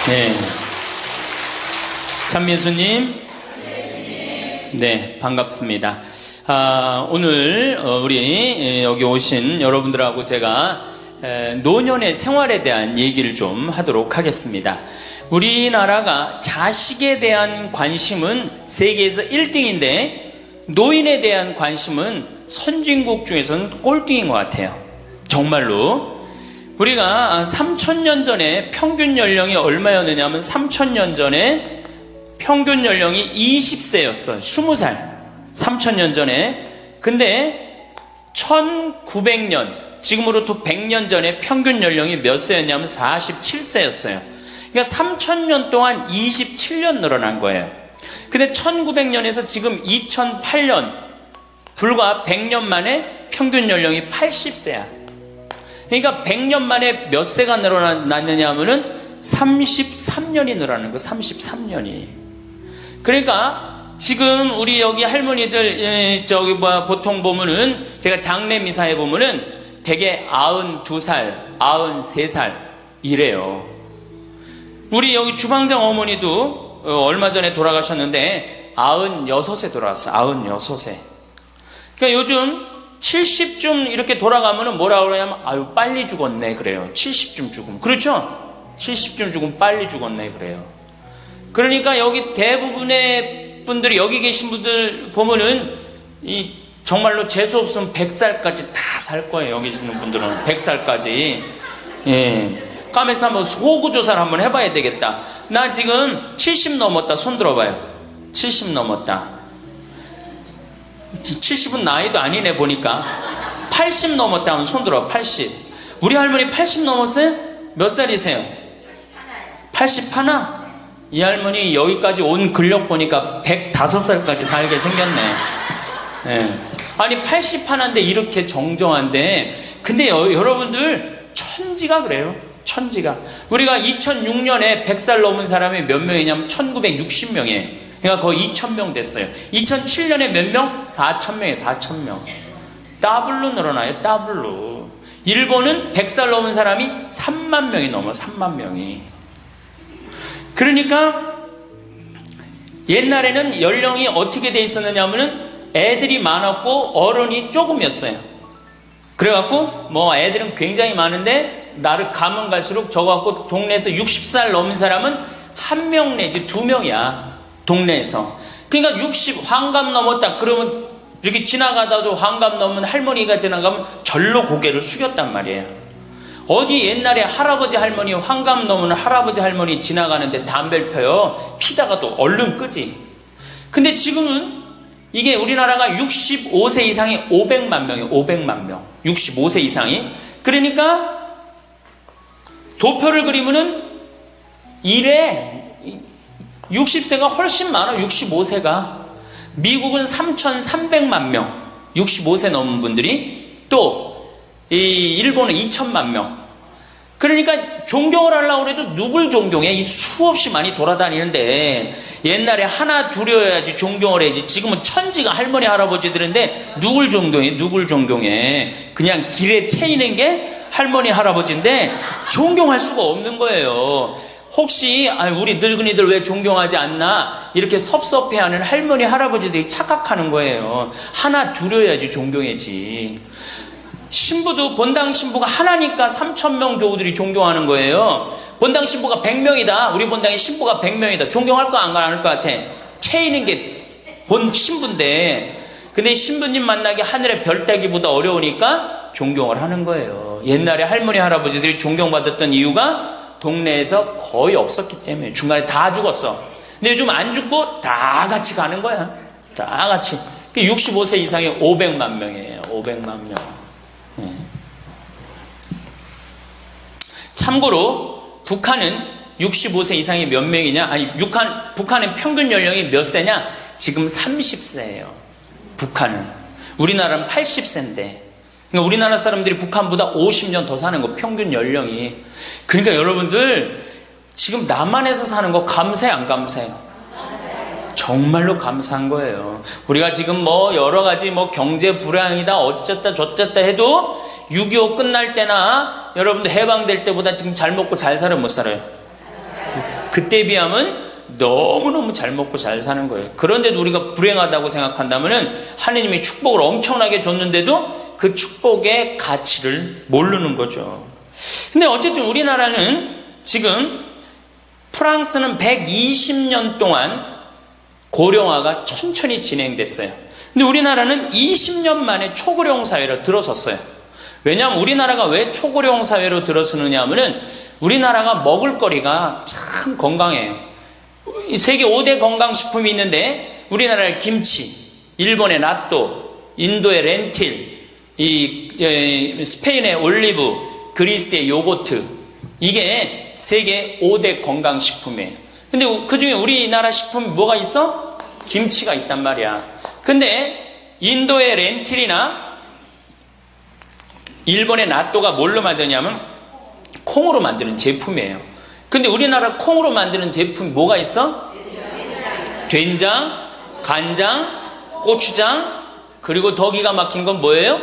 네. 찬민수님. 네, 반갑습니다. 오늘 우리 여기 오신 여러분들하고 제가 노년의 생활에 대한 얘기를 좀 하도록 하겠습니다. 우리나라가 자식에 대한 관심은 세계에서 1등인데 노인에 대한 관심은 선진국 중에서는 꼴등인 것 같아요. 정말로. 우리가 3000년 전에 평균 연령이 얼마였느냐 하면 3000년 전에 평균 연령이 20세였어요. 20살. 3000년 전에. 근데 1900년, 지금으로부터 100년 전에 평균 연령이 몇 세였냐면 47세였어요. 그러니까 3000년 동안 27년 늘어난 거예요. 근데 1900년에서 지금 2008년, 불과 100년 만에 평균 연령이 80세야. 그러니까 100년 만에 몇 세가 늘어났느냐 하면은 33년이 늘어나는 거, 33년이. 그러니까 지금 우리 여기 할머니들, 보통 보면은, 제가 장례 미사에 보면은 대개 92살, 93살 이래요. 우리 여기 주방장 어머니도 얼마 전에 돌아가셨는데 96세 돌아왔어요. 96세. 그러니까 요즘 70쯤 이렇게 돌아가면은 뭐라 그러냐면, 아유, 빨리 죽었네, 그래요. 70쯤 죽으면. 그렇죠? 70쯤 죽으면 빨리 죽었네, 그래요. 그러니까 여기 대부분의 분들이, 여기 계신 분들 보면은, 정말로 재수없으면 100살까지 다 살 거예요. 여기 있는 분들은. 100살까지. 예. 까매서 한번 호구조사를 한번 해봐야 되겠다. 나 지금 70 넘었다. 손 들어봐요. 70 넘었다. 70은 나이도 아니네 보니까. 80 넘었다 하면 손 들어. 80. 우리 할머니 80 넘었어요? 몇 살이세요? 81? 이 할머니 여기까지 온 근력 보니까 105살까지 살게 생겼네. 네. 아니 81인데 이렇게 정정한데, 근데 여러분들 천지가 그래요. 천지가. 우리가 2006년에 100살 넘은 사람이 몇 명이냐면 1960명이에요. 그러니까 거의 2000명 됐어요. 2007년에 몇 명? 4000명이에요. 4000명. 더블로 늘어나요. 더블로. 일본은 100살 넘은 사람이 3만 명이 넘어. 3만 명이. 그러니까 옛날에는 연령이 어떻게 돼 있었느냐 하면은 애들이 많았고 어른이 조금이었어요. 그래갖고 뭐 애들은 굉장히 많은데 나를 가면 갈수록 저거갖고 동네에서 60살 넘은 사람은 1명 내지 2명이야. 동네에서. 그러니까 60 환갑 넘었다 그러면, 이렇게 지나가다도 환갑 넘은 할머니가 지나가면 절로 고개를 숙였단 말이에요. 어디 옛날에 할아버지 할머니, 환갑 넘은 할아버지 할머니 지나가는데 담배를 펴요. 피다가도 얼른 끄지. 근데 지금은 이게 우리나라가 65세 이상이 500만 명이에요. 500만 명. 65세 이상이. 그러니까 도표를 그리면은 이래 60세가 훨씬 많아. 65세가. 미국은 3,300만 명. 65세 넘은 분들이. 또 일본은 2천만 명. 그러니까 존경을 하려고 해도 누굴 존경해? 이 수없이 많이 돌아다니는데, 옛날에 하나 둘이어야지 존경을 해야지. 지금은 천지가 할머니 할아버지들인데 누굴 존경해? 누굴 존경해? 그냥 길에 채이는 게 할머니 할아버지인데 존경할 수가 없는 거예요. 혹시 우리 늙은이들 왜 존경하지 않나 이렇게 섭섭해하는 할머니 할아버지들이 착각하는 거예요. 하나 둘이어야지 존경해지. 신부도 본당 신부가 하나니까 3000명 교우들이 존경하는 거예요. 본당 신부가 100명이다. 우리 본당에 신부가 100명이다. 존경할 거 안 할 것 같아. 채이는 게 본 신부인데, 근데 신부님 만나기 하늘의 별 따기보다 어려우니까 존경을 하는 거예요. 옛날에 할머니 할아버지들이 존경받았던 이유가 동네에서 거의 없었기 때문에. 중간에 다 죽었어. 근데 요즘 안 죽고 다 같이 가는 거야. 다 같이. 65세 이상이 500만 명이에요. 500만 명. 참고로 북한은 65세 이상이 몇 명이냐? 아니, 북한은 평균 연령이 몇 세냐? 지금 30세예요. 북한은. 우리나라는 80세인데. 그러니까 우리나라 사람들이 북한보다 50년 더 사는 거, 평균 연령이. 그러니까 여러분들 지금 남한에서 사는 거 감사해, 안 감사해요? 정말로 감사한 거예요. 우리가 지금 뭐 여러 가지 뭐 경제 불황이다 어쨌다 저쨌다 해도 6.25 끝날 때나 여러분들 해방될 때보다 지금 잘 먹고 잘 살아요, 못 살아요? 그때 비하면 너무너무 잘 먹고 잘 사는 거예요. 그런데도 우리가 불행하다고 생각한다면 하느님이 축복을 엄청나게 줬는데도 그 축복의 가치를 모르는 거죠. 근데 어쨌든 우리나라는 지금 프랑스는 120년 동안 고령화가 천천히 진행됐어요. 근데 우리나라는 20년 만에 초고령 사회로 들어섰어요. 왜냐하면 우리나라가 왜 초고령 사회로 들어서느냐 하면은 우리나라가 먹을거리가 참 건강해요. 세계 5대 건강식품이 있는데 우리나라의 김치, 일본의 나또, 인도의 렌틸, 스페인의 올리브, 그리스의 요거트, 이게 세계 5대 건강식품이에요. 근데 그 중에 우리나라 식품이 뭐가 있어? 김치가 있단 말이야. 근데 인도의 렌틸이나 일본의 나또가 뭘로 만드냐면 콩으로 만드는 제품이에요. 근데 우리나라 콩으로 만드는 제품이 뭐가 있어? 된장, 간장, 고추장, 그리고 더 기가 막힌 건 뭐예요?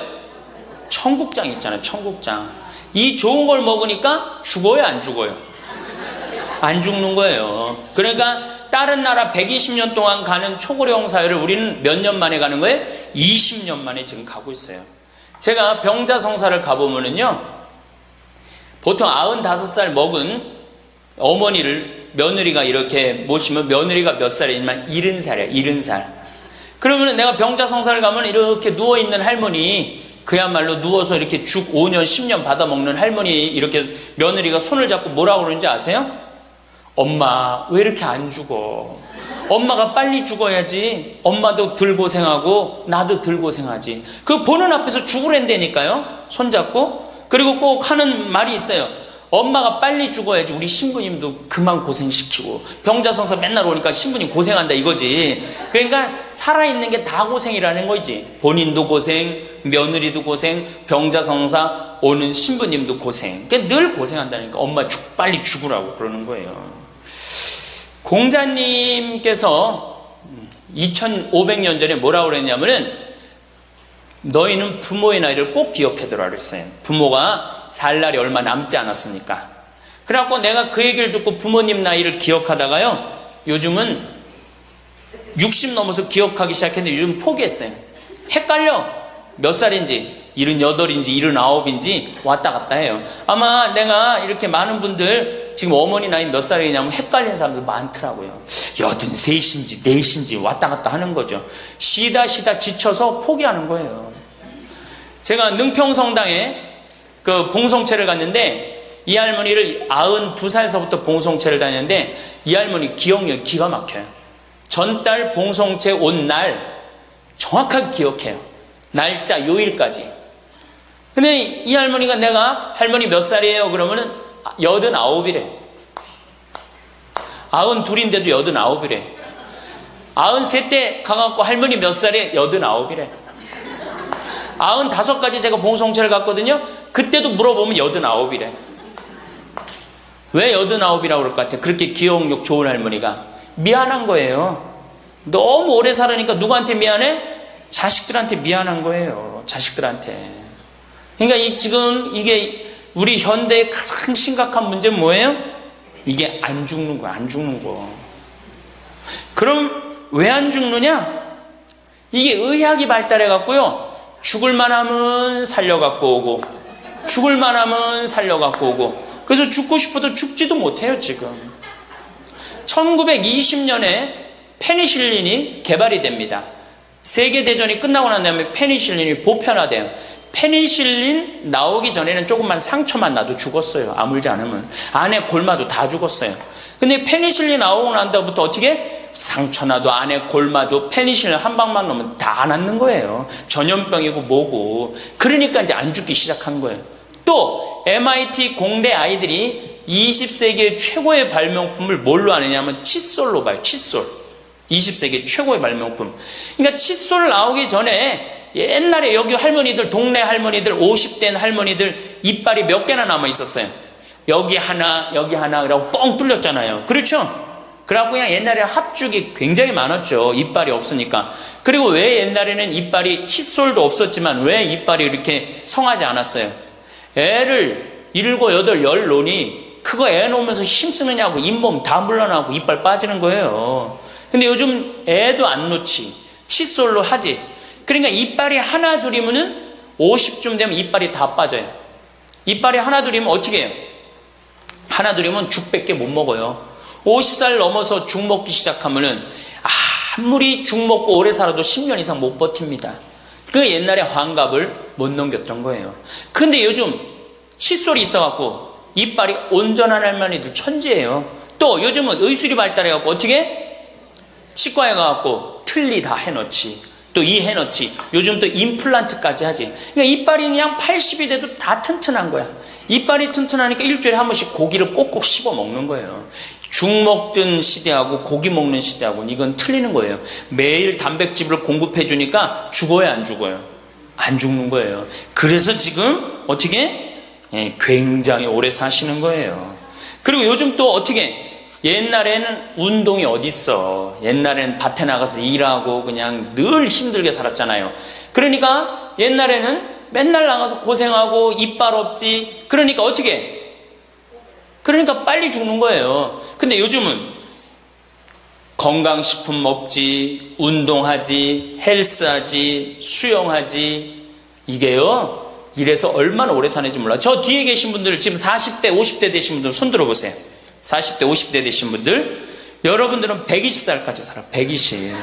청국장 있잖아요. 청국장. 이 좋은 걸 먹으니까 죽어요, 안 죽어요? 안 죽는 거예요. 그러니까 다른 나라 120년 동안 가는 초고령 사회를 우리는 몇 년 만에 가는 거예요? 20년 만에 지금 가고 있어요. 제가 병자성사를 가보면은요, 보통 95살 먹은 어머니를 며느리가 이렇게 모시면 며느리가 몇 살이냐면 70살이야, 70살. 그러면 내가 병자성사를 가면 이렇게 누워있는 할머니, 그야말로 누워서 이렇게 죽 5년, 10년 받아먹는 할머니, 이렇게 며느리가 손을 잡고 뭐라고 그러는지 아세요? 엄마, 왜 이렇게 안 죽어? 엄마가 빨리 죽어야지. 엄마도 덜 고생하고 나도 덜 고생하지. 그 보는 앞에서 죽으랜다니까요. 손잡고. 그리고 꼭 하는 말이 있어요. 엄마가 빨리 죽어야지 우리 신부님도 그만 고생시키고. 병자성사 맨날 오니까 신부님 고생한다 이거지. 그러니까 살아있는 게 다 고생이라는 거지. 본인도 고생, 며느리도 고생, 병자성사 오는 신부님도 고생. 그러니까 늘 고생한다니까. 엄마 빨리 죽으라고 그러는 거예요. 공자님께서 2500년 전에 뭐라고 그랬냐면은 너희는 부모의 나이를 꼭 기억해두라 그랬어요. 부모가 살 날이 얼마 남지 않았으니까. 그래갖고 내가 그 얘기를 듣고 부모님 나이를 기억하다가요, 요즘은 60 넘어서 기억하기 시작했는데 요즘 포기했어요. 헷갈려. 몇 살인지, 78인지 79인지 왔다 갔다 해요. 아마 내가 이렇게 많은 분들 지금 어머니 나이 몇 살이냐면 헷갈리는 사람들 많더라고요. 83인지 4인지 왔다 갔다 하는 거죠. 쉬다 지쳐서 포기하는 거예요. 제가 능평성당에 그 봉송체를 갔는데 이 할머니를 92살서부터 봉송체를 다녔는데 이 할머니 기억력이 기가 막혀요. 전달 봉송체 온 날 정확하게 기억해요. 날짜 요일까지. 근데 이 할머니가 내가 할머니 몇 살이에요? 그러면은 89이래. 92인데도 89이래. 93때 가갖고 할머니 몇 살이에요? 89이래. 95까지 제가 봉송체를 갔거든요. 그때도 물어보면 89이래. 왜 89이라고 그럴 것 같아? 그렇게 기억력 좋은 할머니가. 미안한 거예요. 너무 오래 살으니까 누구한테 미안해? 자식들한테 미안한 거예요. 자식들한테. 그러니까 지금 이게 우리 현대의 가장 심각한 문제는 뭐예요? 이게 안 죽는 거야. 안 죽는 거. 그럼 왜 안 죽느냐? 이게 의학이 발달해 갖고요. 죽을만 하면 살려갖고 오고, 죽을만 하면 살려갖고 오고, 그래서 죽고 싶어도 죽지도 못해요, 지금. 1920년에 페니실린이 개발이 됩니다. 세계대전이 끝나고 난 다음에 페니실린이 보편화돼요. 페니실린 나오기 전에는 조금만 상처만 나도 죽었어요. 아물지 않으면. 안에 골마도 다 죽었어요. 근데 페니실린 나오고 난 다음부터 어떻게? 상처나도 안에 골마도 페니실린 한 방만 넣으면 다 낫는 거예요. 전염병이고 뭐고. 그러니까 이제 안 죽기 시작한 거예요. 또 MIT 공대 아이들이 20세기의 최고의 발명품을 뭘로 아느냐면 칫솔로 봐요. 칫솔. 20세기 최고의 발명품. 그러니까 칫솔 나오기 전에 옛날에 여기 할머니들, 동네 할머니들, 50대 할머니들 이빨이 몇 개나 남아 있었어요. 여기 하나, 여기 하나, 라고 뻥 뚫렸잖아요. 그렇죠? 그래갖고 그냥 옛날에 합죽이 굉장히 많았죠. 이빨이 없으니까. 그리고 왜 옛날에는 이빨이 칫솔도 없었지만 왜 이빨이 이렇게 성하지 않았어요? 애를 7, 8, 10 놓으니 그거 애 놓으면서 힘쓰느냐고 잇몸 다 물러나고 이빨 빠지는 거예요. 근데 요즘 애도 안 놓지. 칫솔로 하지. 그러니까 이빨이 하나 둘이면은 50쯤 되면 이빨이 다 빠져요. 이빨이 하나 둘이면 어떻게 해요? 하나 둘이면 죽밖에 못 먹어요. 50살 넘어서 죽 먹기 시작하면은 아무리 죽 먹고 오래 살아도 10년 이상 못 버팁니다. 그 옛날에 환갑을 못 넘겼던 거예요. 근데 요즘 칫솔이 있어갖고 이빨이 온전한 할머니들 천지예요. 또 요즘은 의술이 발달해갖고 어떻게? 치과에 가갖고 틀니 다 해놓지. 또 이 해놓지. 요즘 또 임플란트까지 하지. 그러니까 이빨이 그냥 80이 돼도 다 튼튼한 거야. 이빨이 튼튼하니까 일주일에 한 번씩 고기를 꼭꼭 씹어 먹는 거예요. 죽 먹던 시대하고 고기 먹는 시대하고는 이건 틀리는 거예요. 매일 단백질을 공급해 주니까 죽어요, 안 죽어요? 안 죽는 거예요. 그래서 지금 어떻게? 굉장히 오래 사시는 거예요. 그리고 요즘 또 어떻게? 옛날에는 운동이 어딨어. 옛날에는 밭에 나가서 일하고 그냥 늘 힘들게 살았잖아요. 그러니까 옛날에는 맨날 나가서 고생하고 이빨 없지. 그러니까 어떻게? 그러니까 빨리 죽는 거예요. 근데 요즘은 건강식품 먹지, 운동하지, 헬스하지, 수영하지. 이게요, 이래서 얼마나 오래 사는지 몰라. 저 뒤에 계신 분들, 지금 40대, 50대 되신 분들 손 들어보세요. 40대, 50대 되신 분들, 여러분들은 120살까지 살아. 120.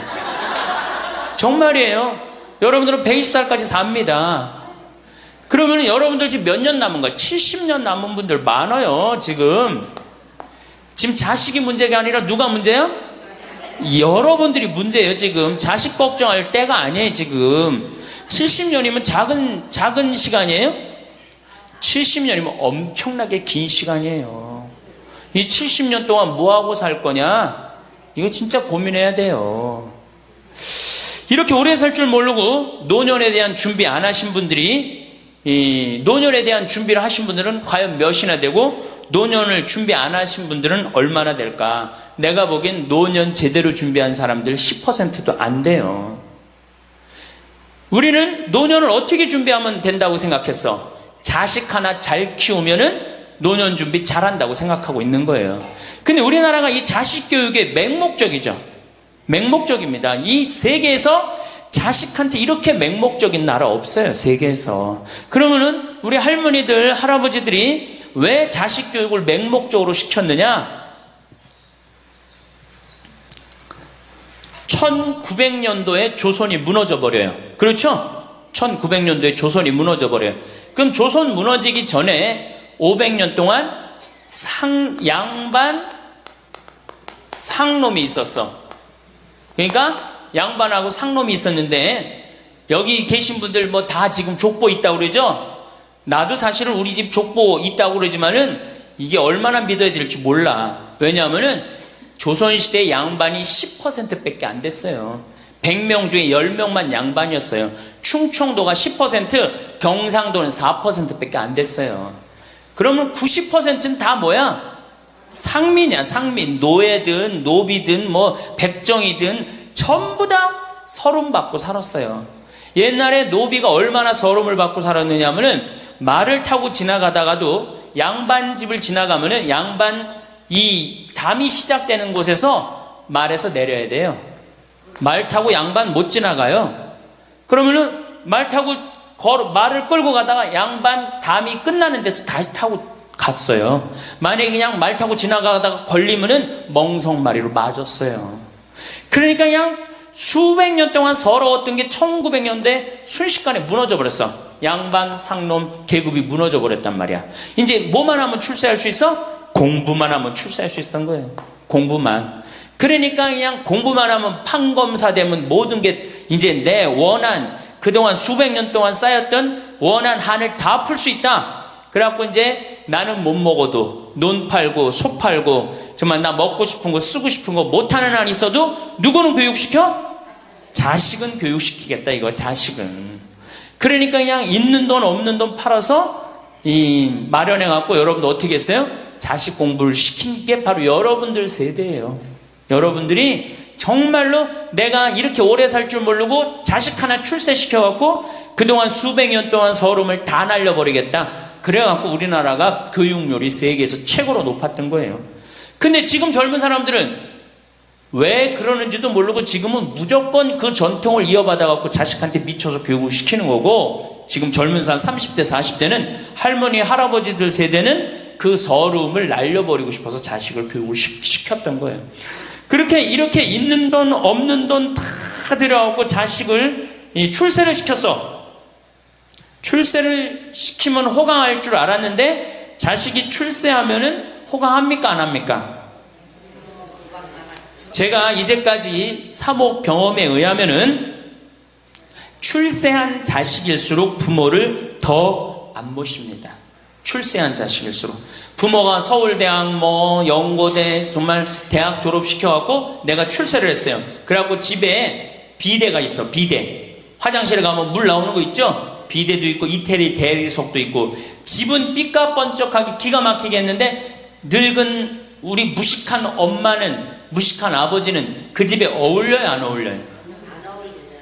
정말이에요. 여러분들은 120살까지 삽니다. 그러면 여러분들 지금 몇 년 남은 거야? 70년 남은 분들 많아요, 지금. 지금 자식이 문제가 아니라 누가 문제야? 여러분들이 문제예요, 지금. 자식 걱정할 때가 아니에요, 지금. 70년이면 작은 시간이에요? 70년이면 엄청나게 긴 시간이에요. 이 70년 동안 뭐하고 살 거냐? 이거 진짜 고민해야 돼요. 이렇게 오래 살 줄 모르고 노년에 대한 준비 안 하신 분들이, 이 노년에 대한 준비를 하신 분들은 과연 몇이나 되고, 노년을 준비 안 하신 분들은 얼마나 될까? 내가 보기엔 노년 제대로 준비한 사람들 10%도 안 돼요. 우리는 노년을 어떻게 준비하면 된다고 생각했어? 자식 하나 잘 키우면은 노년 준비 잘한다고 생각하고 있는 거예요. 근데 우리나라가 이 자식 교육의 맹목적이죠. 맹목적입니다. 이 세계에서 자식한테 이렇게 맹목적인 나라 없어요, 세계에서. 그러면은 우리 할머니들, 할아버지들이 왜 자식 교육을 맹목적으로 시켰느냐? 1900년도에 조선이 무너져 버려요. 그렇죠? 1900년도에 조선이 무너져 버려요. 그럼 조선 무너지기 전에 500년 동안 양반 상놈이 있었어. 그러니까 양반하고 상놈이 있었는데, 여기 계신 분들 뭐 다 지금 족보 있다고 그러죠? 나도 사실은 우리 집 족보 있다고 그러지만은 이게 얼마나 믿어야 될지 몰라. 왜냐하면은 조선시대 양반이 10% 밖에 안 됐어요. 100명 중에 10명만 양반이었어요. 충청도가 10%, 경상도는 4% 밖에 안 됐어요. 그러면 90%는 다 뭐야? 상민이야, 상민. 노예든 노비든 뭐 백정이든 전부 다 서름 받고 살았어요. 옛날에 노비가 얼마나 서름을 받고 살았느냐 하면은, 말을 타고 지나가다가도 양반 집을 지나가면은 양반 이 담이 시작되는 곳에서 말에서 내려야 돼요. 말 타고 양반 못 지나가요. 그러면은 말 타고 말을 끌고 가다가 양반 담이 끝나는 데서 다시 타고 갔어요. 만약에 그냥 말 타고 지나가다가 걸리면은 멍석마리로 맞았어요. 그러니까 그냥 수백 년 동안 서러웠던 게 1900년대 순식간에 무너져 버렸어. 양반, 상놈, 계급이 무너져 버렸단 말이야. 이제 뭐만 하면 출세할 수 있어? 공부만 하면 출세할 수 있었던 거예요. 공부만. 그러니까 그냥 공부만 하면 판검사 되면 모든 게 이제 내 원한, 그동안 수백 년 동안 쌓였던 원한 한을 다 풀 수 있다. 그래갖고 이제 나는 못 먹어도 눈 팔고 소 팔고 정말 나 먹고 싶은 거 쓰고 싶은 거 못하는 한 있어도 누구는 교육시켜? 자식은 교육시키겠다, 이거. 자식은. 그러니까 그냥 있는 돈 없는 돈 팔아서 마련해갖고 여러분들 어떻게 했어요? 자식 공부를 시킨 게 바로 여러분들 세대예요. 여러분들이 정말로 내가 이렇게 오래 살 줄 모르고 자식 하나 출세시켜갖고 그동안 수백 년 동안 서름을 다 날려버리겠다. 그래갖고 우리나라가 교육률이 세계에서 최고로 높았던 거예요. 근데 지금 젊은 사람들은 왜 그러는지도 모르고 지금은 무조건 그 전통을 이어받아갖고 자식한테 미쳐서 교육을 시키는 거고, 지금 젊은 사람 30대 40대는 할머니 할아버지들 세대는 그 서름을 날려버리고 싶어서 자식을 교육을 시켰던 거예요. 그렇게 이렇게 있는 돈 없는 돈 다 들여갖고 자식을 출세를 시켰어. 출세를 시키면 호강할 줄 알았는데 자식이 출세하면은 호강합니까 안 합니까? 제가 이제까지 사목 경험에 의하면은 출세한 자식일수록 부모를 더 안 모십니다. 출세한 자식일수록. 부모가 서울대학 연고대 정말 대학 졸업시켜갖고 내가 출세를 했어요. 그래갖고 집에 비대가 있어. 비대. 화장실에 가면 물 나오는 거 있죠? 비대도 있고 이태리 대리석도 있고. 집은 삐까번쩍하게 기가 막히게 했는데 늙은 우리 무식한 엄마는, 무식한 아버지는 그 집에 어울려요 안 어울려요?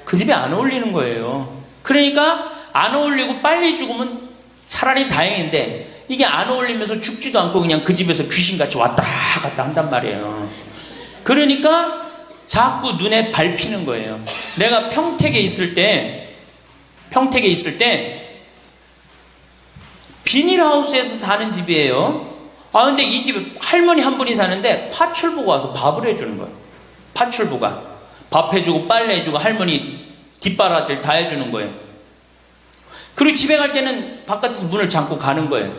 그 집에 안 어울리는 거예요. 그러니까 안 어울리고 빨리 죽으면 차라리 다행인데 이게 안 어울리면서 죽지도 않고 그냥 그 집에서 귀신같이 왔다 갔다 한단 말이에요. 그러니까 자꾸 눈에 밟히는 거예요. 내가 평택에 있을 때 비닐하우스에서 사는 집이에요. 근데 이 집에 할머니 한 분이 사는데 파출부가 와서 밥을 해주는 거예요. 파출부가 밥 해주고 빨래 해주고 할머니 뒷바라지를 다 해주는 거예요. 그리고 집에 갈 때는 바깥에서 문을 잠고 가는 거예요.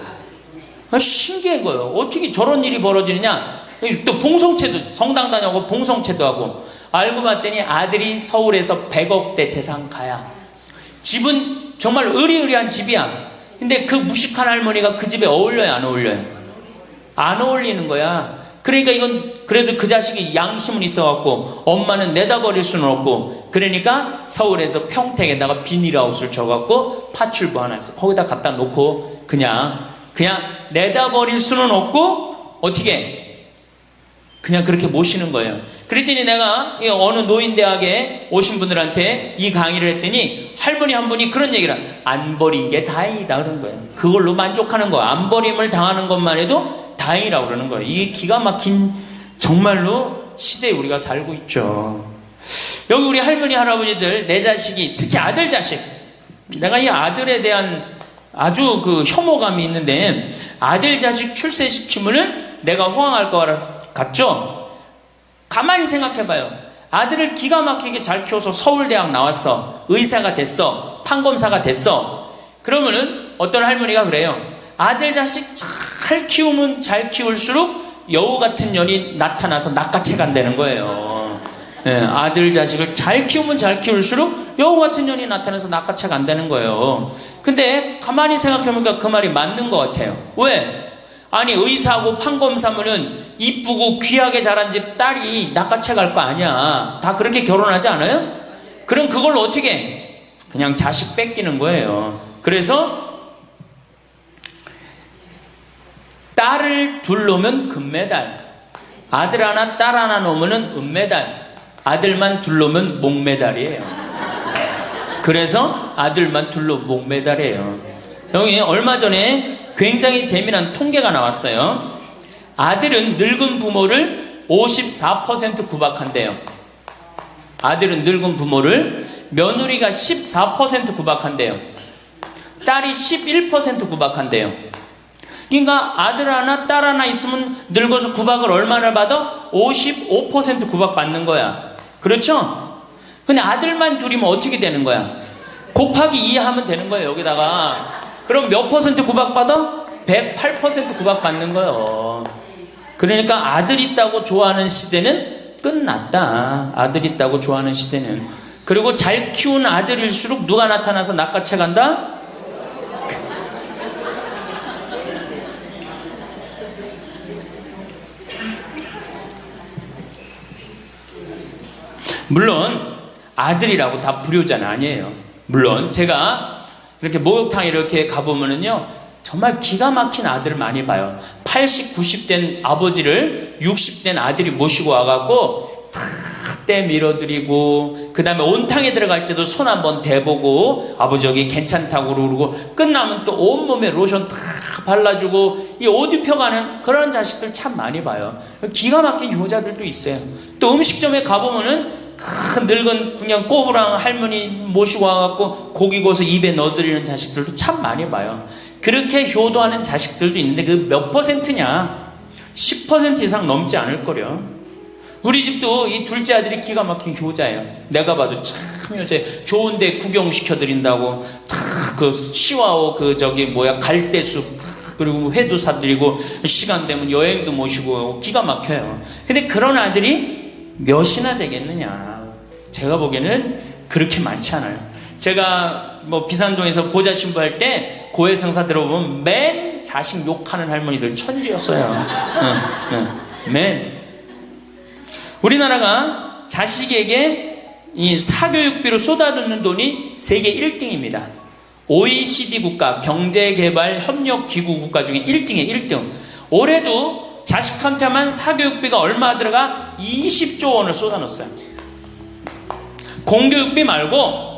신기한 거예요. 어떻게 저런 일이 벌어지느냐. 또 봉송체도, 성당 다녀고 봉송체도 하고. 알고 봤더니 아들이 서울에서 100억대 재산가야. 집은 정말 의리의리한 집이야. 근데 그 무식한 할머니가 그 집에 어울려요 안 어울려요? 안 어울리는 거야. 그러니까 이건 그래도 그 자식이 양심은 있어갖고 엄마는 내다버릴 수는 없고, 그러니까 서울에서 평택에다가 비닐하우스를 줘갖고 파출부 하나 있어. 거기다 갖다 놓고 그냥 내다버릴 수는 없고 어떻게 그냥 그렇게 모시는 거예요. 그랬더니 내가 어느 노인대학에 오신 분들한테 이 강의를 했더니 할머니 한 분이 그런 얘기를 안 버린 게 다행이다 그런 거예요. 그걸로 만족하는 거야. 안 버림을 당하는 것만 해도 다행이라고 그러는 거예요. 이게 기가 막힌 정말로 시대에 우리가 살고 있죠. 여기 우리 할머니 할아버지들 내 자식이, 특히 아들 자식, 내가 이 아들에 대한 아주 그 혐오감이 있는데, 아들 자식 출세시키면은 내가 호강할 것 같죠? 가만히 생각해봐요. 아들을 기가 막히게 잘 키워서 서울대학 나왔어, 의사가 됐어, 판검사가 됐어. 그러면은 어떤 할머니가 그래요. 아들 자식 잘 키우면 잘 키울수록 여우 같은 년이 나타나서 낚아채 간다는 거예요. 아들 자식을 잘 키우면 잘 키울수록 여우 같은 년이 나타나서 낚아채 간다는 거예요. 근데 가만히 생각해보니까 그 말이 맞는 것 같아요. 왜? 아니 의사하고 판검사면은 이쁘고 귀하게 자란 집 딸이 낚아채 갈 거 아니야. 다 그렇게 결혼하지 않아요? 그럼 그걸 어떻게 그냥 자식 뺏기는 거예요. 그래서 딸을 둘 놓으면 금메달, 아들 하나 딸 하나 놓으면 은메달, 아들만 둘 놓으면 목메달이에요. 그래서 아들만 둘 놓으면 목메달이에요. 여기 얼마 전에 굉장히 재미난 통계가 나왔어요. 아들은 늙은 부모를 54% 구박한대요. 아들은 늙은 부모를, 며느리가 14% 구박한대요. 딸이 11% 구박한대요. 그러니까 아들 하나 딸 하나 있으면 늙어서 구박을 얼마나 받아? 55% 구박 받는 거야. 그렇죠? 근데 아들만 둘이면 어떻게 되는 거야? 곱하기 2 하면 되는 거예요. 여기다가. 그럼 몇 퍼센트 구박 받아? 108% 구박 받는 거예요. 그러니까 아들 있다고 좋아하는 시대는 끝났다. 아들 있다고 좋아하는 시대는. 그리고 잘 키운 아들일수록 누가 나타나서 낚아채 간다? 물론 아들이라고 다 불효자는 아니에요. 물론 제가 이렇게 목욕탕 이렇게 가보면은요 정말 기가 막힌 아들을 많이 봐요. 80, 90된 아버지를 60된 아들이 모시고 와갖고 탁 때 밀어드리고, 그 다음에 온탕에 들어갈 때도 손 한번 대보고 아버지 여기 괜찮다고 그러고, 끝나면 또 온몸에 로션 탁 발라주고, 이 옷 입혀가는 그런 자식들 참 많이 봐요. 기가 막힌 효자들도 있어요. 또 음식점에 가보면은 큰 늙은 그냥 꼬부랑 할머니 모시고 와갖고 고기 구워서 입에 넣어드리는 자식들도 참 많이 봐요. 그렇게 효도하는 자식들도 있는데 그 몇 퍼센트냐? 10% 이상 넘지 않을 거려. 우리 집도 이 둘째 아들이 기가 막힌 효자예요. 내가 봐도 참 효자예요. 좋은데 구경시켜드린다고 다 그 시와오 갈대숲 그리고 회도 사드리고 시간 되면 여행도 모시고 기가 막혀요. 근데 그런 아들이 몇이나 되겠느냐? 제가 보기에는 그렇게 많지 않아요. 제가 비산동에서 보좌 신부할 때 고해성사 들어보면 맨 자식 욕하는 할머니들 천지였어요. 맨. 우리나라가 자식에게 이 사교육비로 쏟아붓는 돈이 세계 1등입니다. OECD 국가, 경제개발협력기구 국가 중에 1등이에요. 1등. 올해도 자식한테만 사교육비가 얼마 들어가? 20조 원을 쏟아넣었어요. 공교육비 말고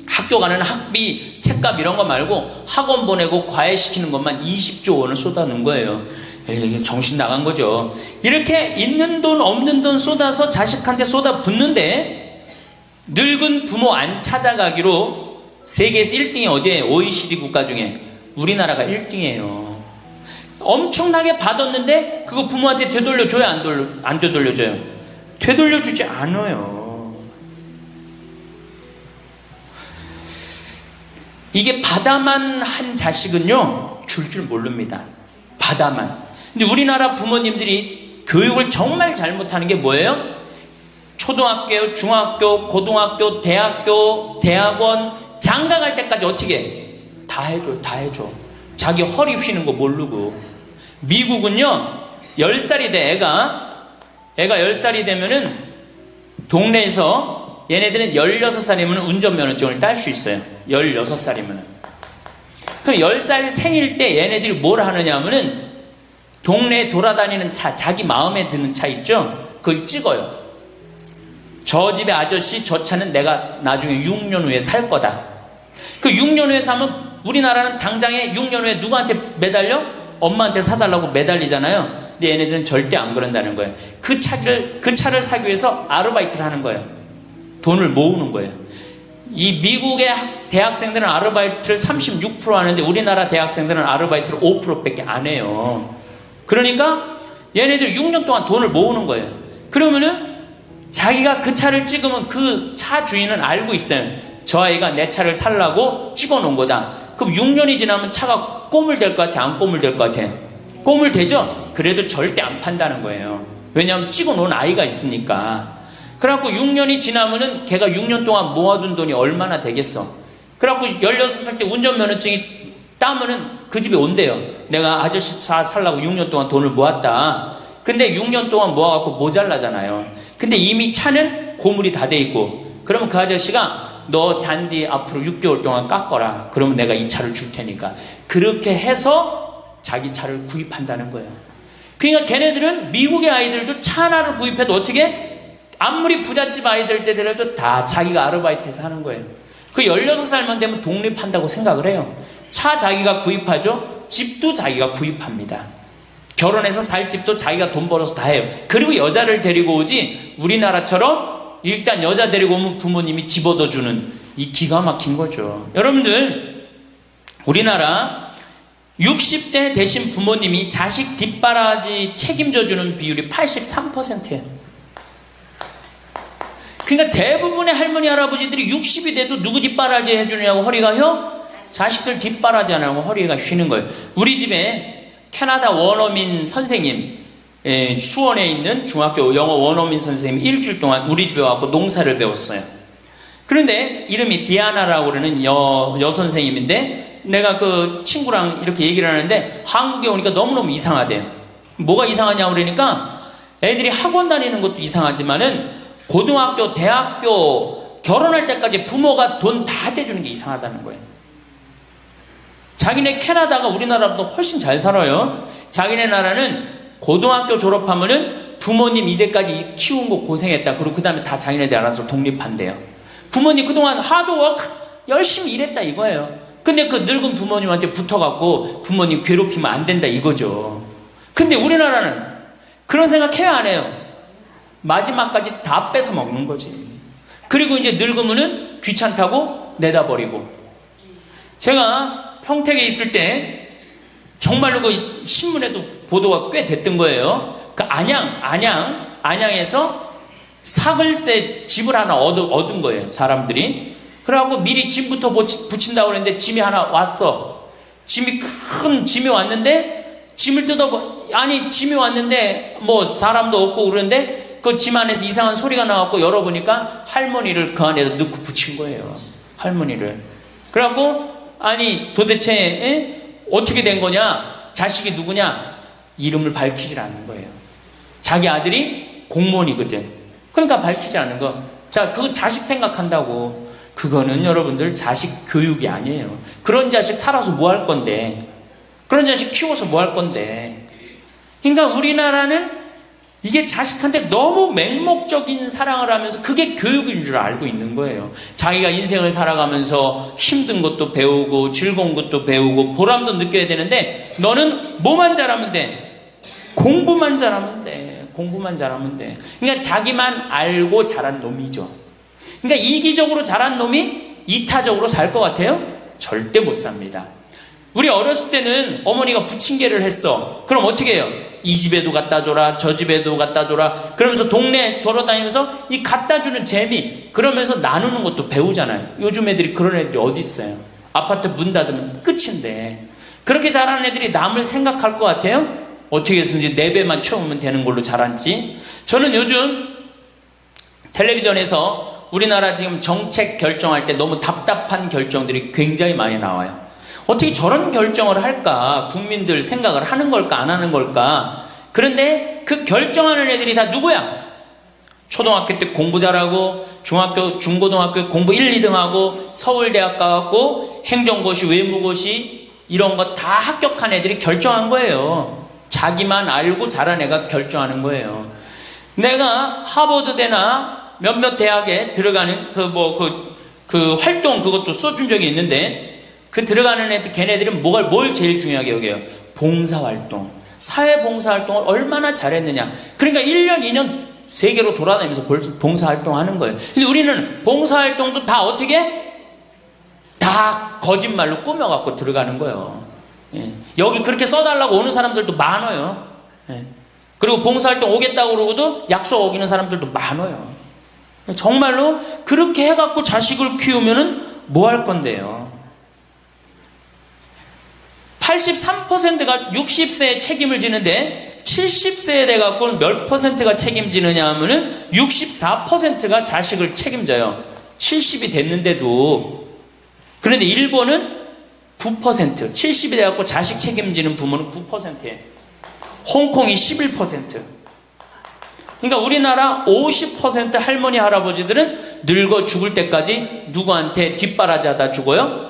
학교 가는 학비, 책값 이런 거 말고 학원 보내고 과외시키는 것만 20조 원을 쏟아놓은 거예요. 이게 정신 나간 거죠. 이렇게 있는 돈 없는 돈 쏟아서 자식한테 쏟아붓는데 늙은 부모 안 찾아가기로 세계에서 1등이 어디에? OECD 국가 중에 우리나라가 1등이에요. 엄청나게 받았는데 그거 부모한테 되돌려줘요? 안 되돌려줘요? 되돌려주지 않아요. 이게 받아만 한 자식은요 줄 모릅니다. 받아만. 근데 우리나라 부모님들이 교육을 정말 잘못하는 게 뭐예요? 초등학교, 중학교, 고등학교, 대학교, 대학원, 장가 갈 때까지 어떻게 해? 다 해줘. 자기 허리 휘는 거 모르고. 미국은요 10살이 돼. 애가 10살이 되면은 동네에서 얘네들은 16살이면 운전면허증을 딸 수 있어요. 16살이면. 그럼 10살 생일 때 얘네들이 뭘 하느냐 하면은 동네에 돌아다니는 차, 자기 마음에 드는 차 있죠? 그걸 찍어요. 저 집의 아저씨 저 차는 내가 나중에 6년 후에 살 거다. 그 6년 후에 사면 우리나라는 당장에 6년 후에 누구한테 매달려? 엄마한테 사달라고 매달리잖아요. 근데 얘네들은 절대 안 그런다는 거예요. 그 차를 사기 위해서 아르바이트를 하는 거예요. 돈을 모으는 거예요. 이 미국의 대학생들은 아르바이트를 36% 하는데 우리나라 대학생들은 아르바이트를 5%밖에 안 해요. 그러니까 얘네들 6년 동안 돈을 모으는 거예요. 그러면은 자기가 그 차를 찍으면 그 차 주인은 알고 있어요. 저 아이가 내 차를 살라고 찍어 놓은 거다. 그럼 6년이 지나면 차가 꼬물될 것 같아? 안 꼬물될 것 같아? 꼬물되죠? 그래도 절대 안 판다는 거예요. 왜냐하면 찍어 놓은 아이가 있으니까. 그래갖고 6년이 지나면은 걔가 6년 동안 모아둔 돈이 얼마나 되겠어. 그래갖고 16살 때 운전면허증이 따면은 그 집에 온대요. 내가 아저씨 차 살라고 6년 동안 돈을 모았다. 근데 6년 동안 모아갖고 모자라잖아요. 근데 이미 차는 고물이 다 돼 있고, 그러면 그 아저씨가 너 잔디 앞으로 6개월 동안 깎어라. 그러면 내가 이 차를 줄 테니까. 그렇게 해서 자기 차를 구입한다는 거예요. 그러니까 걔네들은 미국의 아이들도 차 하나를 구입해도 어떻게? 아무리 부잣집 아이들 때더라도 다 자기가 아르바이트해서 하는 거예요. 그 16살만 되면 독립한다고 생각을 해요. 차 자기가 구입하죠. 집도 자기가 구입합니다. 결혼해서 살 집도 자기가 돈 벌어서 다 해요. 그리고 여자를 데리고 오지 우리나라처럼 일단 여자 데리고 오면 부모님이 집 얻어주는 이 기가 막힌 거죠. 여러분들 우리나라 60대 되신 부모님이 자식 뒷바라지 책임져주는 비율이 83%예요. 그러니까 대부분의 할머니 할아버지들이 60이 돼도 누구 뒷바라지 해주느냐고 허리가 휘어? 자식들 뒷바라지 안 하고 허리가 휘는 거예요. 우리 집에 캐나다 원어민 선생님, 수원에 있는 중학교 영어 원어민 선생님이 일주일 동안 우리 집에 와서 농사를 배웠어요. 그런데 이름이 디아나라고 그러는 여선생님인데 내가 그 친구랑 이렇게 얘기를 하는데 한국에 오니까 너무너무 이상하대요. 뭐가 이상하냐고 그러니까 애들이 학원 다니는 것도 이상하지만은 고등학교, 대학교 결혼할 때까지 부모가 돈 다 대주는 게 이상하다는 거예요. 자기네 캐나다가 우리나라보다 훨씬 잘 살아요. 자기네 나라는 고등학교 졸업하면은 부모님 이제까지 키운 거 고생했다. 그리고 그 다음에 다 자기네들 알아서 독립한대요. 부모님 그동안 하드워크 열심히 일했다 이거예요. 근데 그 늙은 부모님한테 붙어갖고 부모님 괴롭히면 안 된다 이거죠. 근데 우리나라는 그런 생각 해야 안 해요. 마지막까지 다 뺏어 먹는 거지. 그리고 이제 늙으면은 귀찮다고 내다버리고. 제가 평택에 있을 때 정말로 그 신문에도 보도가 꽤 됐던 거예요. 그 안양에서 사글세 집을 하나 얻은 거예요, 사람들이. 그래갖고 미리 짐부터 붙인다고 그랬는데 짐이 하나 왔어. 큰 짐이 왔는데 짐을 짐이 왔는데 뭐 사람도 없고 그러는데 그 짐 안에서 이상한 소리가 나갖고 열어보니까 할머니를 그 안에다 넣고 붙인 거예요. 할머니를. 그래갖고 아니 도대체 어떻게 된 거냐? 자식이 누구냐? 이름을 밝히질 않는 거예요. 자기 아들이 공무원이거든. 그러니까 밝히지 않는 거. 자, 그 자식 생각한다고. 그거는 여러분들 자식 교육이 아니에요. 그런 자식 살아서 뭐 할 건데. 그런 자식 키워서 뭐 할 건데. 그러니까 우리나라는 이게 자식한테 너무 맹목적인 사랑을 하면서 그게 교육인 줄 알고 있는 거예요. 자기가 인생을 살아가면서 힘든 것도 배우고 즐거운 것도 배우고 보람도 느껴야 되는데 너는 뭐만 잘하면 돼? 공부만 잘하면 돼. 공부만 잘하면 돼. 그러니까 자기만 알고 자란 놈이죠. 그러니까 이기적으로 자란 놈이 이타적으로 살 것 같아요? 절대 못 삽니다. 우리 어렸을 때는 어머니가 부침개를 했어. 그럼 어떻게 해요? 이 집에도 갖다 줘라, 저 집에도 갖다 줘라. 그러면서 동네 돌아다니면서 이 갖다 주는 재미, 그러면서 나누는 것도 배우잖아요. 요즘 애들이 그런 애들이 어디 있어요? 아파트 문 닫으면 끝인데. 그렇게 자라는 애들이 남을 생각할 것 같아요? 어떻게 해서든지 4배만 채우면 되는 걸로 자란지. 저는 요즘 텔레비전에서 우리나라 지금 정책 결정할 때 너무 답답한 결정들이 굉장히 많이 나와요. 어떻게 저런 결정을 할까? 국민들 생각을 하는 걸까? 안 하는 걸까? 그런데 그 결정하는 애들이 다 누구야? 초등학교 때 공부 잘하고 중학교, 중고등학교 공부 1, 2등 하고 서울대학 가갖고 행정고시, 외무고시 이런 거 다 합격한 애들이 결정한 거예요. 자기만 알고 자란 애가 결정하는 거예요. 내가 하버드대나 몇몇 대학에 들어가는 그 활동 그것도 써준 적이 있는데 그 들어가는 애들, 걔네들은 뭘 제일 중요하게 여겨요? 봉사활동. 사회봉사활동을 얼마나 잘했느냐. 그러니까 1년, 2년 세계로 돌아다니면서 봉사활동 하는 거예요. 근데 우리는 봉사활동도 다 어떻게? 다 거짓말로 꾸며갖고 들어가는 거예요. 예. 여기 그렇게 써달라고 오는 사람들도 많아요. 예. 그리고 봉사활동 오겠다고 그러고도 약속 어기는 사람들도 많아요. 정말로 그렇게 해갖고 자식을 키우면은 뭐 할 건데요? 83%가 60세에 책임을 지는데 70세에 돼갖고는 몇 %가 책임지느냐 하면은 64%가 자식을 책임져요. 70이 됐는데도. 그런데 일본은 9%, 70이 돼갖고 자식 책임지는 부모는 9%예요. 홍콩이 11%. 그러니까 우리나라 50% 할머니, 할아버지들은 늙어 죽을 때까지 누구한테 뒷바라지 하다 죽어요?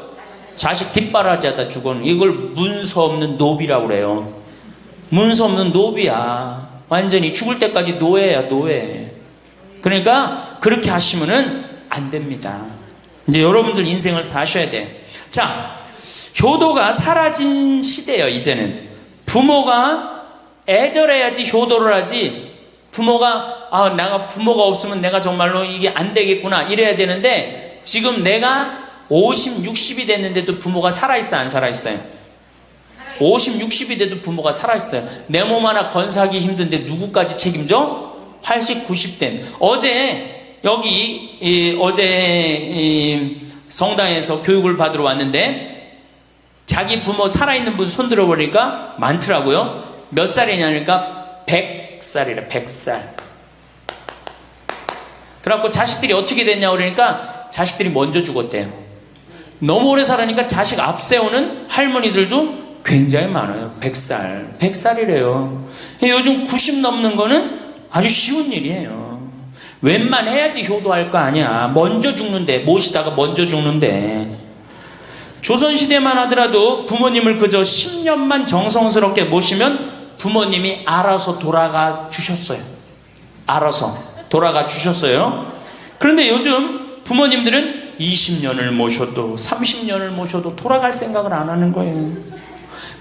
자식 뒷바라지 하다 죽어는 이걸 문서 없는 노비라고 그래요. 문서 없는 노비야. 완전히 죽을 때까지 노예야, 노예. 그러니까 그렇게 하시면은 안 됩니다. 이제 여러분들 인생을 사셔야 돼. 자, 효도가 사라진 시대예요, 이제는. 부모가 애절해야지 효도를 하지. 부모가 내가 부모가 없으면 내가 정말로 이게 안 되겠구나 이래야 되는데 지금 내가 50, 60이 됐는데도 부모가 살아있어, 안 살아있어요? 50, 60이 돼도 부모가 살아있어요. 내 몸 하나 건사하기 힘든데 누구까지 책임져? 80, 90된. 어제 성당에서 교육을 받으러 왔는데 자기 부모 살아있는 분 손 들어보니까 많더라고요. 몇 살이냐니까 100살이래, 100살. 그래갖고 자식들이 어떻게 됐냐고 그러니까 자식들이 먼저 죽었대요. 너무 오래 살으니까 자식 앞세우는 할머니들도 굉장히 많아요. 100살. 100살이래요. 요즘 90 넘는 거는 아주 쉬운 일이에요. 웬만해야지 효도할 거 아니야. 먼저 죽는데, 모시다가 먼저 죽는데. 조선시대만 하더라도 부모님을 그저 10년만 정성스럽게 모시면 부모님이 알아서 돌아가 주셨어요. 알아서 돌아가 주셨어요. 그런데 요즘 부모님들은 20년을 모셔도 30년을 모셔도 돌아갈 생각을 안 하는 거예요.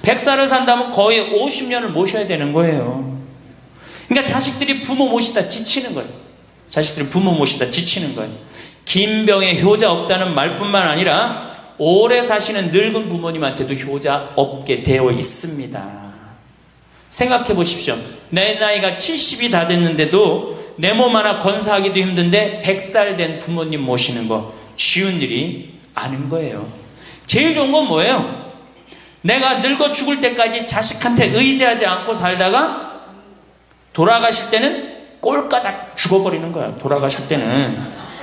100살을 산다면 거의 50년을 모셔야 되는 거예요. 그러니까 자식들이 부모 모시다 지치는 거예요. 자식들이 부모 모시다 지치는 거예요. 긴 병에 효자 없다는 말뿐만 아니라 오래 사시는 늙은 부모님한테도 효자 없게 되어 있습니다. 생각해 보십시오. 내 나이가 70이 다 됐는데도 내 몸 하나 건사하기도 힘든데 100살 된 부모님 모시는 거 쉬운 일이 아닌 거예요. 제일 좋은 건 뭐예요? 내가 늙어 죽을 때까지 자식한테 의지하지 않고 살다가 돌아가실 때는 꼴까닥 죽어버리는 거야. 돌아가실 때는.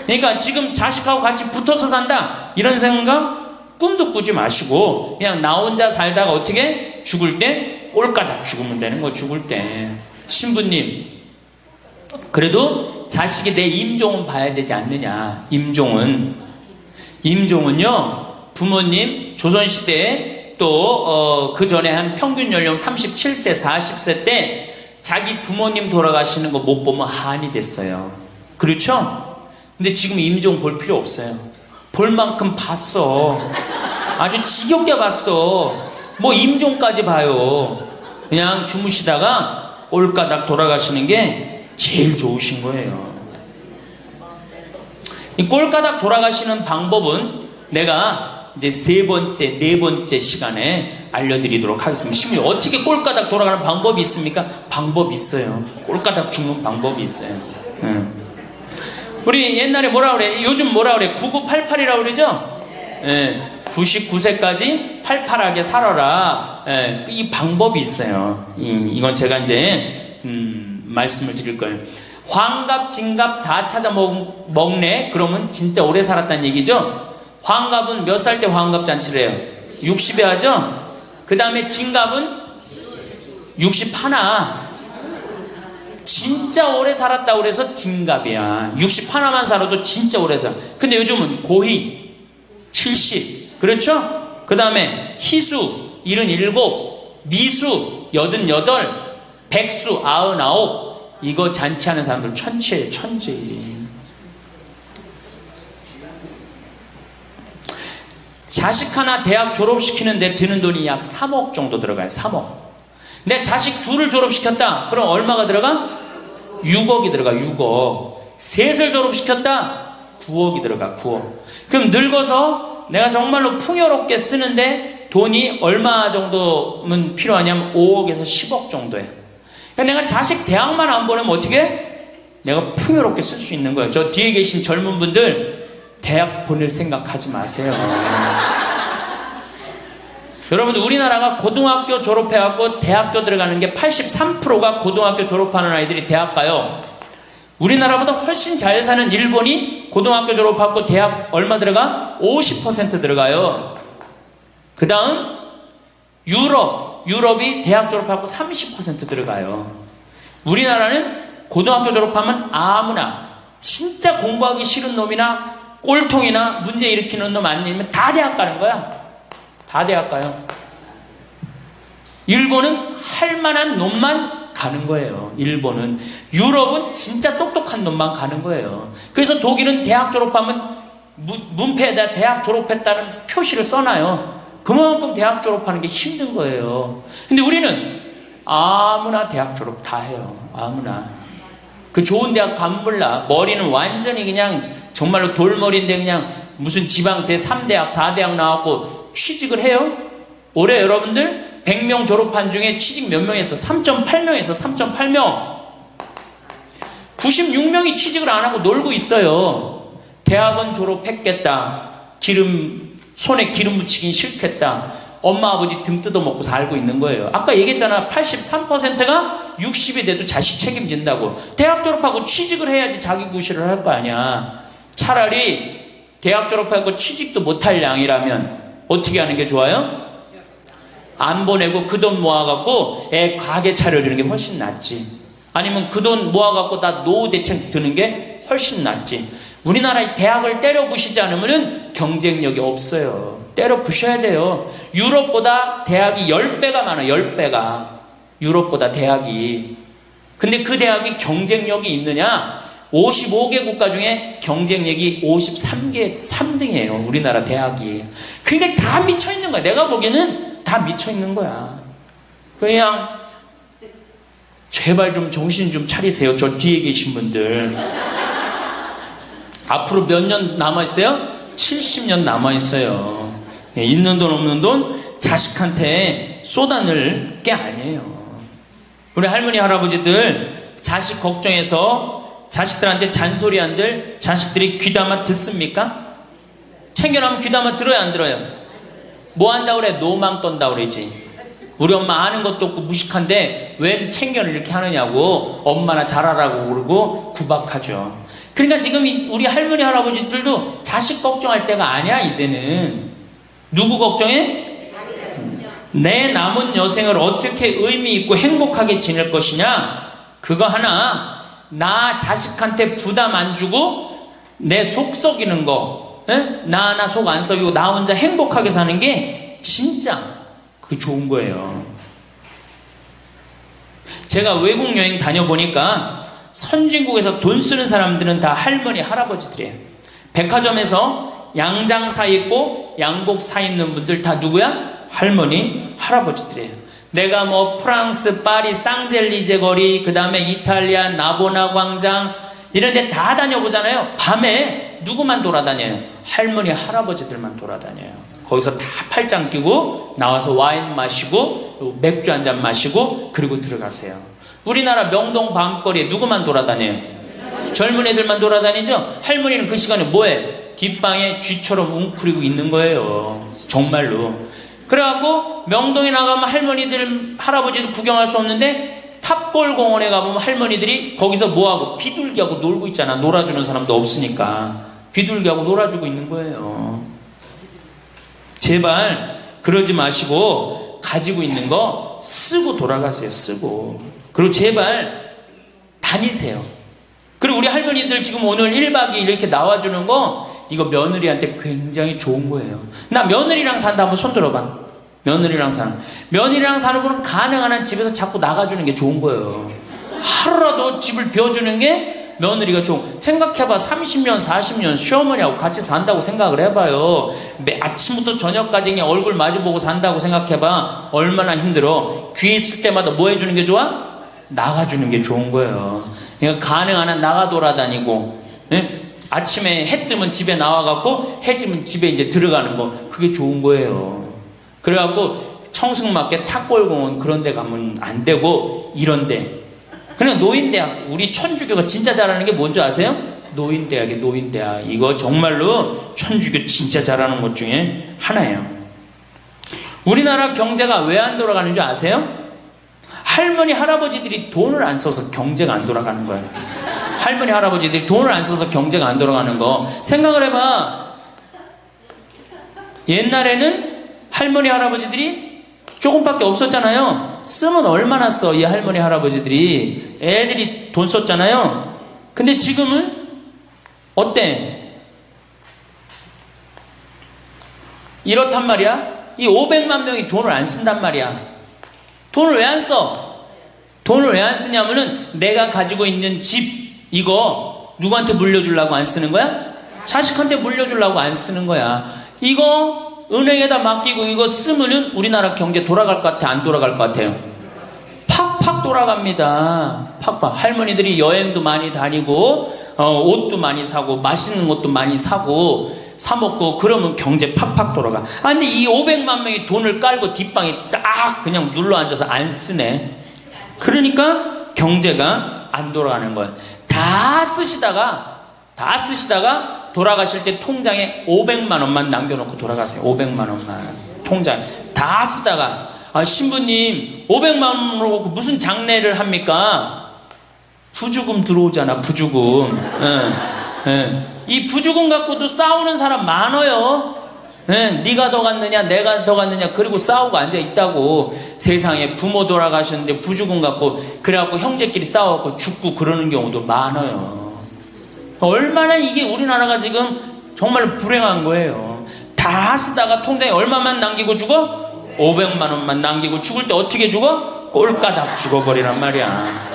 그러니까 지금 자식하고 같이 붙어서 산다 이런 생각 꿈도 꾸지 마시고 그냥 나 혼자 살다가 어떻게 죽을 때 꼴까닥 죽으면 되는 거. 죽을 때 신부님 그래도 자식이 내 임종은 봐야 되지 않느냐. 임종은요 부모님 조선시대에 또 그 전에 한 평균 연령 37세 40세 때 자기 부모님 돌아가시는 거 못 보면 한이 됐어요. 그렇죠? 근데 지금 임종 볼 필요 없어요. 볼 만큼 봤어. 아주 지겹게 봤어. 뭐 임종까지 봐요. 그냥 주무시다가 꼴까닥 돌아가시는 게 제일 좋으신 거예요. 이 꼴까닥 돌아가시는 방법은 내가 이제 네 번째 시간에 알려드리도록 하겠습니다. 심지어 어떻게 꼴까닥 돌아가는 방법이 있습니까? 방법이 있어요. 꼴까닥 죽는 방법이 있어요. 우리 옛날에 뭐라 그래? 요즘 뭐라 그래? 9988이라고 그러죠? 99세까지 팔팔하게 살아라. 이 방법이 있어요. 이건 제가 이제 말씀을 드릴 거예요. 환갑, 진갑 다 찾아 먹네? 그러면 진짜 오래 살았다는 얘기죠? 환갑은 몇 살 때 환갑 잔치를 해요? 60에 하죠? 그 다음에 진갑은 61. 진짜 오래 살았다고 그래서 진갑이야. 61만 살아도 진짜 오래 살아. 근데 요즘은 고희 70. 그렇죠? 그 다음에 희수 77, 미수 88, 백수 99. 이거 잔치하는 사람들 천치예요. 천지. 자식 하나 대학 졸업시키는데 드는 돈이 약 3억 정도 들어가요. 3억. 내 자식 둘을 졸업시켰다. 그럼 얼마가 들어가? 6억이 들어가. 6억. 셋을 졸업시켰다. 9억이 들어가. 9억. 그럼 늙어서 내가 정말로 풍요롭게 쓰는데 돈이 얼마 정도면 필요하냐면 5억에서 10억 정도예요. 그러니까 내가 자식 대학만 안 보내면 어떻게? 내가 풍요롭게 쓸 수 있는 거예요. 저 뒤에 계신 젊은 분들 대학 보낼 생각하지 마세요. 여러분들 우리나라가 고등학교 졸업해갖고 대학교 들어가는 게 83%가 고등학교 졸업하는 아이들이 대학 가요. 우리나라보다 훨씬 잘 사는 일본이 고등학교 졸업하고 대학 얼마 들어가? 50% 들어가요. 그 다음 유럽이 대학 졸업하고 30% 들어가요. 우리나라는 고등학교 졸업하면 아무나 진짜 공부하기 싫은 놈이나 꼴통이나 문제 일으키는 놈 아니면 다 대학 가는 거야. 다 대학 가요. 일본은 할 만한 놈만 가는 거예요. 일본은. 유럽은 진짜 똑똑한 놈만 가는 거예요. 그래서 독일은 대학 졸업하면 문패에다 대학 졸업했다는 표시를 써놔요. 그만큼 대학 졸업하는 게 힘든 거예요. 근데 우리는 아무나 대학 졸업 다 해요. 아무나. 그 좋은 대학 가면 몰라. 머리는 완전히 그냥 정말로 돌머리인데 그냥 무슨 지방 제3대학, 4대학 나왔고 취직을 해요? 올해 여러분들 100명 졸업한 중에 취직 몇 명 했어? 3.8명에서 3.8명. 96명이 취직을 안 하고 놀고 있어요. 대학원 졸업했겠다. 손에 기름 묻히긴 싫겠다. 엄마 아버지 등 뜯어먹고 살고 있는 거예요. 아까 얘기했잖아. 83%가 60이 돼도 자식 책임진다고. 대학 졸업하고 취직을 해야지 자기 구실을 할 거 아니야. 차라리 대학 졸업하고 취직도 못할 양이라면 어떻게 하는 게 좋아요? 안 보내고 그 돈 모아갖고 애 가게 차려주는 게 훨씬 낫지. 아니면 그 돈 모아갖고 나 노후 대책 드는 게 훨씬 낫지. 우리나라의 대학을 때려 부시지 않으면 경쟁력이 없어요. 때려 부셔야 돼요. 유럽보다 대학이 10배가 많아요. 10배가. 유럽보다 대학이. 근데 그 대학이 경쟁력이 있느냐? 55개 국가 중에 경쟁력이 53개 3등이에요. 우리나라 대학이. 그러니까 다 미쳐있는 거야. 내가 보기에는 다 미쳐있는 거야. 그냥 제발 좀 정신 좀 차리세요. 저 뒤에 계신 분들. 앞으로 몇 년 남아있어요? 70년 남아있어요. 있는 돈 없는 돈 자식한테 쏟아낼 게 아니에요. 우리 할머니 할아버지들 자식 걱정해서 자식들한테 잔소리한들 자식들이 귀담아 듣습니까? 챙겨놓으면 귀담아 들어요 안 들어요? 뭐 한다 그래? 노망 떤다 그러지. 우리 엄마 아는 것도 없고 무식한데 웬 챙겨를 이렇게 하느냐고 엄마나 잘하라고 그러고 구박하죠. 그러니까 지금 우리 할머니 할아버지들도 자식 걱정할 때가 아니야. 이제는 누구 걱정해? 내 남은 여생을 어떻게 의미 있고 행복하게 지낼 것이냐, 그거 하나. 나 자식한테 부담 안 주고 내 속 썩이는 거, 나 하나 속 안 썩이고 나 혼자 행복하게 사는 게 진짜 그 좋은 거예요. 제가 외국 여행 다녀보니까 선진국에서 돈 쓰는 사람들은 다 할머니 할아버지들이에요. 백화점에서 양장 사 입고 양복 사 입는 분들 다 누구야? 할머니 할아버지들이에요. 내가 뭐 프랑스 파리 쌍젤리제 거리, 그 다음에 이탈리아 나보나 광장 이런 데 다 다녀보잖아요. 밤에 누구만 돌아다녀요? 할머니 할아버지들만 돌아다녀요. 거기서 다 팔짱 끼고 나와서 와인 마시고 맥주 한 잔 마시고 그리고 들어가세요. 우리나라 명동 밤거리에 누구만 돌아다녀요? 젊은 애들만 돌아다니죠? 할머니는 그 시간에 뭐해? 뒷방에 쥐처럼 웅크리고 있는 거예요. 정말로. 그래갖고 명동에 나가면 할머니들 할아버지들 구경할 수 없는데 탑골 공원에 가보면 할머니들이 거기서 뭐하고 비둘기하고 놀고 있잖아. 놀아주는 사람도 없으니까 비둘기하고 놀아주고 있는 거예요. 제발 그러지 마시고 가지고 있는 거 쓰고 돌아가세요. 쓰고. 그리고 제발 다니세요. 그리고 우리 할머니들 지금 오늘 1박 2일 이렇게 나와주는 거 이거 며느리한테 굉장히 좋은 거예요. 나 며느리랑 산다 한번 손 들어봐. 며느리랑 사는 분은 가능한 한 집에서 자꾸 나가주는 게 좋은 거예요. 하루라도 집을 비워주는 게 며느리가 좋은. 생각해봐. 30년 40년 시어머니하고 같이 산다고 생각을 해봐요. 아침부터 저녁까지 그냥 얼굴 마주보고 산다고 생각해봐. 얼마나 힘들어. 귀 있을 때마다 뭐 해주는 게 좋아? 나가주는 게 좋은 거예요. 그러니까 가능한 한 나가 돌아다니고, 아침에 해 뜨면 집에 나와갖고 해 지면 집에 이제 들어가는 거, 그게 좋은 거예요. 그래갖고 청승맞게 탑골공원 그런 데 가면 안 되고 이런 데 그냥 노인대학. 우리 천주교가 진짜 잘하는 게 뭔지 아세요? 노인대학이에요. 노인대학. 이거 정말로 천주교 진짜 잘하는 것 중에 하나예요. 우리나라 경제가 왜 안 돌아가는 줄 아세요? 할머니 할아버지들이 돈을 안 써서 경제가 안 돌아가는 거예요. 할머니 할아버지들이 돈을 안 써서 경제가 안 돌아가는 거 생각을 해봐. 옛날에는 할머니 할아버지들이 조금밖에 없었잖아요. 쓰면 얼마나 써, 이 할머니 할아버지들이. 애들이 돈 썼잖아요. 근데 지금은 어때? 이렇단 말이야. 이 500만 명이 돈을 안 쓴단 말이야. 돈을 왜 안 써? 돈을 왜 안 쓰냐면은 내가 가지고 있는 집 이거 누구한테 물려주려고 안 쓰는 거야? 자식한테 물려주려고 안 쓰는 거야. 이거 은행에다 맡기고 이거 쓰면은 우리나라 경제 돌아갈 것 같아? 안 돌아갈 것 같아요? 팍팍 돌아갑니다. 팍팍. 할머니들이 여행도 많이 다니고 옷도 많이 사고 맛있는 것도 많이 사고 사먹고 그러면 경제 팍팍 돌아가. 아 근데 이 500만 명이 돈을 깔고 뒷방에 딱 그냥 눌러 앉아서 안 쓰네. 그러니까 경제가 안 돌아가는 거예요. 다 쓰시다가 돌아가실 때 통장에 500만 원만 남겨놓고 돌아가세요. 500만 원만 통장에 다 쓰다가 신부님 500만 원으로 무슨 장례를 합니까? 부주금 들어오잖아. 부주금. 이 부주금 갖고도 싸우는 사람 많아요. 네가 더 갔느냐 내가 더 갔느냐 그리고 싸우고 앉아있다고. 세상에 부모 돌아가셨는데 부주금 갖고 그래갖고 형제끼리 싸워갖고 죽고 그러는 경우도 많아요. 얼마나 이게 우리나라가 지금 정말 불행한 거예요. 다 쓰다가 통장에 얼마만 남기고 죽어? 500만 원만 남기고 죽을 때 어떻게 죽어? 꼴까닥 죽어버리란 말이야.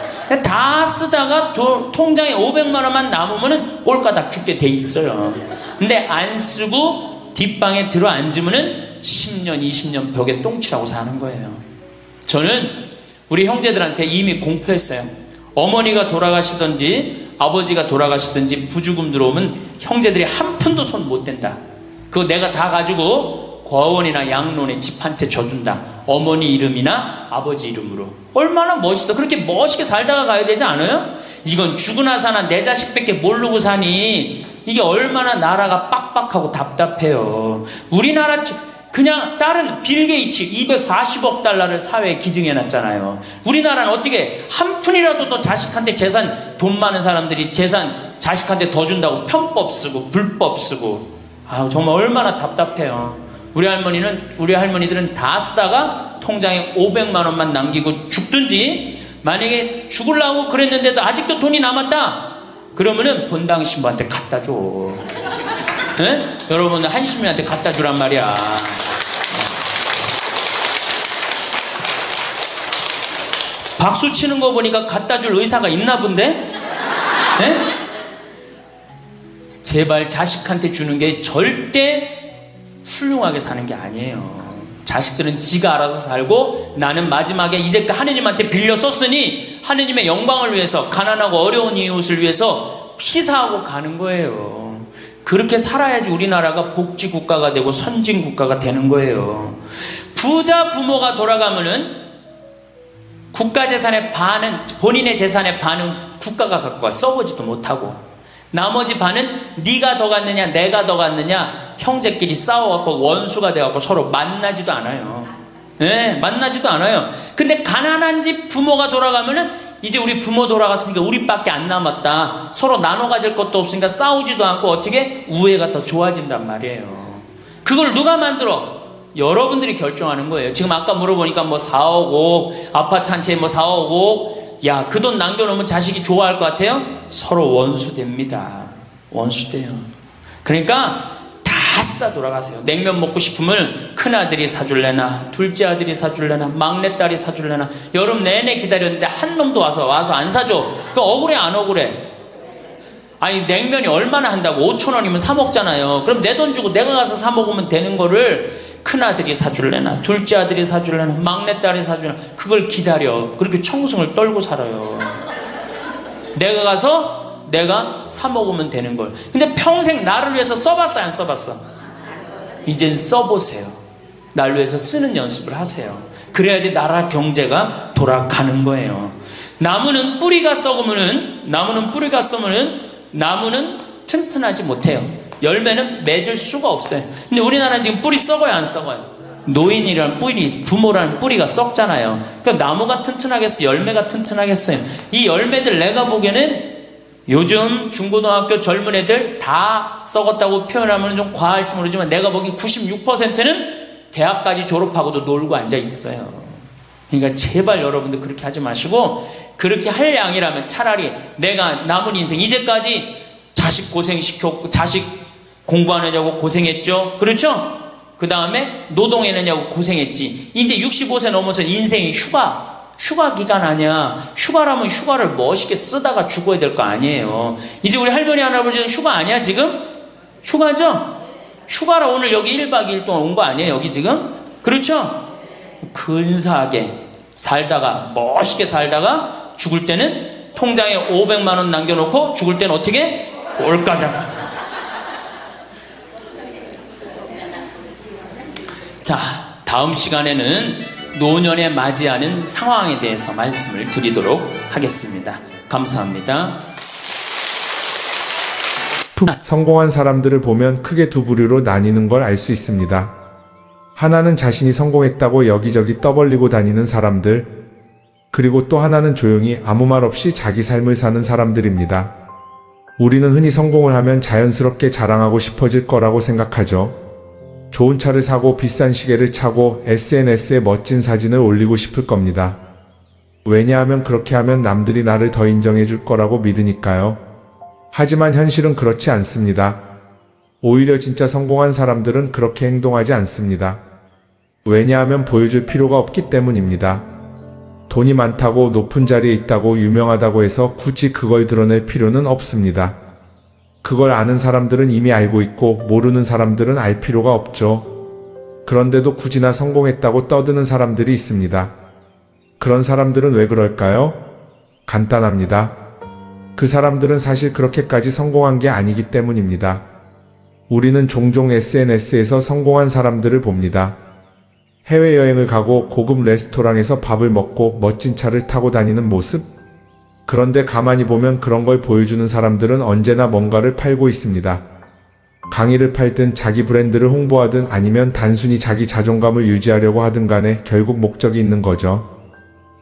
다 쓰다가 통장에 500만 원만 남으면은 꼴까닥 죽게 돼 있어요. 근데 안 쓰고 뒷방에 들어 앉으면은 10년, 20년 벽에 똥치라고 사는 거예요. 저는 우리 형제들한테 이미 공표했어요. 어머니가 돌아가시든지 아버지가 돌아가시든지 부주금 들어오면 형제들이 한 푼도 손 못 댄다. 그거 내가 다 가지고 과원이나 양론에 집 한 채 져준다. 어머니 이름이나 아버지 이름으로. 얼마나 멋있어. 그렇게 멋있게 살다가 가야 되지 않아요? 이건 죽으나 사나 내 자식밖에 모르고 사니 이게 얼마나 나라가 빡빡하고 답답해요. 우리나라 그냥 다른 빌 게이츠 240억 달러를 사회에 기증해놨잖아요. 우리나라는 어떻게 한 푼이라도 더 자식한테 재산, 돈 많은 사람들이 재산 자식한테 더 준다고 편법 쓰고 불법 쓰고. 아우 정말 얼마나 답답해요. 우리 할머니들은 다 쓰다가 통장에 500만 원만 남기고 죽든지, 만약에 죽으려고 그랬는데도 아직도 돈이 남았다 그러면은 본당 신부한테 갖다 줘. 네? 여러분 한신민한테 갖다 주란 말이야. 박수 치는 거 보니까 갖다 줄 의사가 있나 본데? 네? 제발 자식한테 주는 게 절대 훌륭하게 사는 게 아니에요. 자식들은 지가 알아서 살고 나는 마지막에 이제까지 하느님한테 빌려 썼으니 하느님의 영광을 위해서, 가난하고 어려운 이웃을 위해서 희사하고 가는 거예요. 그렇게 살아야지 우리나라가 복지국가가 되고 선진국가가 되는 거예요. 부자 부모가 돌아가면은 국가 재산의 반은, 본인의 재산의 반은 국가가 갖고 와 써보지도 못하고, 나머지 반은 네가 더 갖느냐 내가 더 갖느냐 형제끼리 싸워갖고 원수가 돼갖고 서로 만나지도 않아요. 네, 만나지도 않아요. 근데 가난한 집 부모가 돌아가면은 이제 우리 부모 돌아갔으니까 우리밖에 안 남았다, 서로 나눠 가질 것도 없으니까 싸우지도 않고 어떻게 우애가 더 좋아진단 말이에요. 그걸 누가 만들어? 여러분들이 결정하는 거예요. 지금 아까 물어보니까 뭐 4억 5억 아파트 한 채에 뭐 4억 5억, 야, 그 돈 남겨놓으면 자식이 좋아할 것 같아요? 서로 원수됩니다. 원수돼요. 그러니까 다 쓰다 돌아가세요. 냉면 먹고 싶으면 큰아들이 사줄래나 둘째 아들이 사줄래나 막내딸이 사줄래나 여름 내내 기다렸는데 한 놈도 와서 안 사줘. 그 억울해 안 억울해? 아니 냉면이 얼마나 한다고? 5,000원이면 사 먹잖아요. 그럼 내 돈 주고 내가 가서 사 먹으면 되는 거를 큰아들이 사줄래나 둘째 아들이 사줄래나 막내딸이 사줄래나 그걸 기다려. 그렇게 청승을 떨고 살아요. 내가 가서 내가 사 먹으면 되는 걸. 근데 평생 나를 위해서 써봤어 안 써봤어? 이젠 써보세요. 나를 위해서 쓰는 연습을 하세요. 그래야지 나라 경제가 돌아가는 거예요. 나무는 뿌리가 썩으면은 나무는 튼튼하지 못해요. 열매는 맺을 수가 없어요. 근데 우리나라는 지금 뿌리 썩어요 안 썩어요? 노인이란 뿌리, 부모라는 뿌리가 썩잖아요. 그러니까 나무가 튼튼하겠어요? 열매가 튼튼하겠어요? 이 열매들 내가 보기에는 요즘 중고등학교 젊은 애들 다 썩었다고 표현하면 좀 과할지 모르지만 내가 보기엔 96%는 대학까지 졸업하고도 놀고 앉아 있어요. 그러니까 제발 여러분들 그렇게 하지 마시고, 그렇게 할 양이라면 차라리 내가 남은 인생 이제까지 자식 고생시켰고 자식 공부하느냐고 고생했죠. 그렇죠? 그 다음에 노동해내냐고 고생했지. 이제 65세 넘어서 인생이 휴가 기간 아니야. 휴가라면 휴가를 멋있게 쓰다가 죽어야 될 거 아니에요. 이제 우리 할머니 할아버지는 휴가 아니야 지금? 휴가죠? 휴가라 오늘 여기 1박 2일 동안 온 거 아니에요 여기 지금? 그렇죠? 근사하게 살다가 멋있게 살다가 죽을 때는 통장에 500만 원 남겨놓고 죽을 때는 어떻게? 꼴까닥. 자, 다음 시간에는 노년에 맞이하는 상황에 대해서 말씀을 드리도록 하겠습니다. 감사합니다. 성공한 사람들을 보면 크게 두 부류로 나뉘는 걸 알 수 있습니다. 하나는 자신이 성공했다고 여기저기 떠벌리고 다니는 사람들, 그리고 또 하나는 조용히 아무 말 없이 자기 삶을 사는 사람들입니다. 우리는 흔히 성공을 하면 자연스럽게 자랑하고 싶어질 거라고 생각하죠. 좋은 차를 사고 비싼 시계를 차고 SNS에 멋진 사진을 올리고 싶을 겁니다. 왜냐하면 그렇게 하면 남들이 나를 더 인정해 줄 거라고 믿으니까요. 하지만 현실은 그렇지 않습니다. 오히려 진짜 성공한 사람들은 그렇게 행동하지 않습니다. 왜냐하면 보여줄 필요가 없기 때문입니다. 돈이 많다고 높은 자리에 있다고 유명하다고 해서 굳이 그걸 드러낼 필요는 없습니다. 그걸 아는 사람들은 이미 알고 있고 모르는 사람들은 알 필요가 없죠. 그런데도 굳이 나 성공했다고 떠드는 사람들이 있습니다. 그런 사람들은 왜 그럴까요? 간단합니다. 그 사람들은 사실 그렇게까지 성공한 게 아니기 때문입니다. 우리는 종종 SNS에서 성공한 사람들을 봅니다. 해외여행을 가고 고급 레스토랑에서 밥을 먹고 멋진 차를 타고 다니는 모습? 그런데 가만히 보면 그런 걸 보여주는 사람들은 언제나 뭔가를 팔고 있습니다. 강의를 팔든 자기 브랜드를 홍보하든 아니면 단순히 자기 자존감을 유지하려고 하든 간에 결국 목적이 있는 거죠.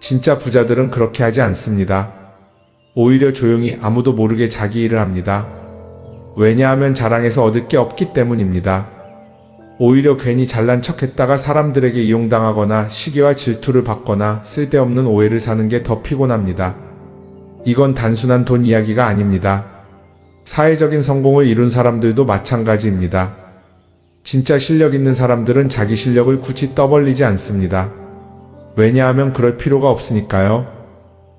진짜 부자들은 그렇게 하지 않습니다. 오히려 조용히 아무도 모르게 자기 일을 합니다. 왜냐하면 자랑해서 얻을 게 없기 때문입니다. 오히려 괜히 잘난 척했다가 사람들에게 이용당하거나 시기와 질투를 받거나 쓸데없는 오해를 사는 게 더 피곤합니다. 이건 단순한 돈 이야기가 아닙니다. 사회적인 성공을 이룬 사람들도 마찬가지입니다. 진짜 실력 있는 사람들은 자기 실력을 굳이 떠벌리지 않습니다. 왜냐하면 그럴 필요가 없으니까요.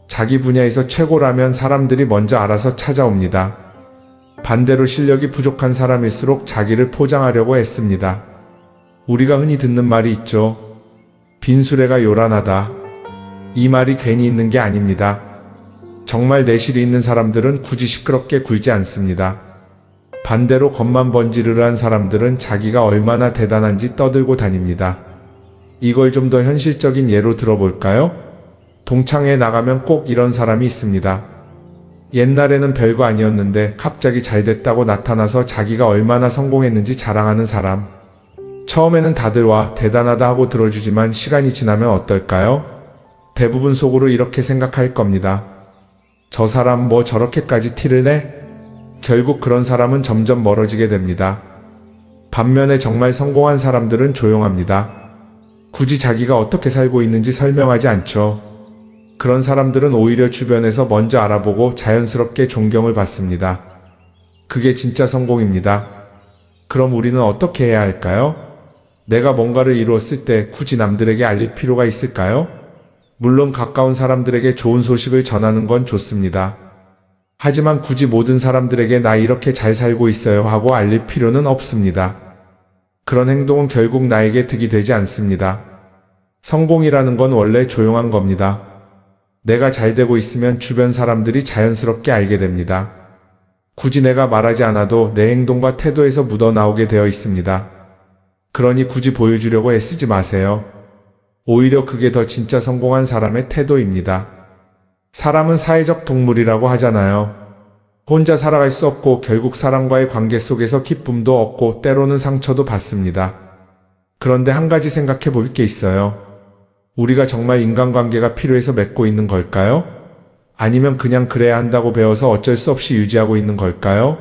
자기 분야에서 최고라면 사람들이 먼저 알아서 찾아옵니다. 반대로 실력이 부족한 사람일수록 자기를 포장하려고 애씁니다. 우리가 흔히 듣는 말이 있죠. 빈수레가 요란하다. 이 말이 괜히 있는 게 아닙니다. 정말 내실이 있는 사람들은 굳이 시끄럽게 굴지 않습니다. 반대로 겉만 번지르르한 사람들은 자기가 얼마나 대단한지 떠들고 다닙니다. 이걸 좀 더 현실적인 예로 들어볼까요? 동창회에 나가면 꼭 이런 사람이 있습니다. 옛날에는 별거 아니었는데 갑자기 잘 됐다고 나타나서 자기가 얼마나 성공했는지 자랑하는 사람. 처음에는 다들 와 대단하다 하고 들어주지만 시간이 지나면 어떨까요? 대부분 속으로 이렇게 생각할 겁니다. 저 사람 뭐 저렇게까지 티를 내? 결국 그런 사람은 점점 멀어지게 됩니다. 반면에 정말 성공한 사람들은 조용합니다. 굳이 자기가 어떻게 살고 있는지 설명하지 않죠. 그런 사람들은 오히려 주변에서 먼저 알아보고 자연스럽게 존경을 받습니다. 그게 진짜 성공입니다. 그럼 우리는 어떻게 해야 할까요? 내가 뭔가를 이루었을 때 굳이 남들에게 알릴 필요가 있을까요? 물론 가까운 사람들에게 좋은 소식을 전하는 건 좋습니다. 하지만 굳이 모든 사람들에게 나 이렇게 잘 살고 있어요 하고 알릴 필요는 없습니다. 그런 행동은 결국 나에게 득이 되지 않습니다. 성공이라는 건 원래 조용한 겁니다. 내가 잘 되고 있으면 주변 사람들이 자연스럽게 알게 됩니다. 굳이 내가 말하지 않아도 내 행동과 태도에서 묻어나오게 되어 있습니다. 그러니 굳이 보여주려고 애쓰지 마세요. 오히려 그게 더 진짜 성공한 사람의 태도입니다. 사람은 사회적 동물이라고 하잖아요. 혼자 살아갈 수 없고 결국 사람과의 관계 속에서 기쁨도 얻고 때로는 상처도 받습니다. 그런데 한 가지 생각해 볼 게 있어요. 우리가 정말 인간관계가 필요해서 맺고 있는 걸까요? 아니면 그냥 그래야 한다고 배워서 어쩔 수 없이 유지하고 있는 걸까요?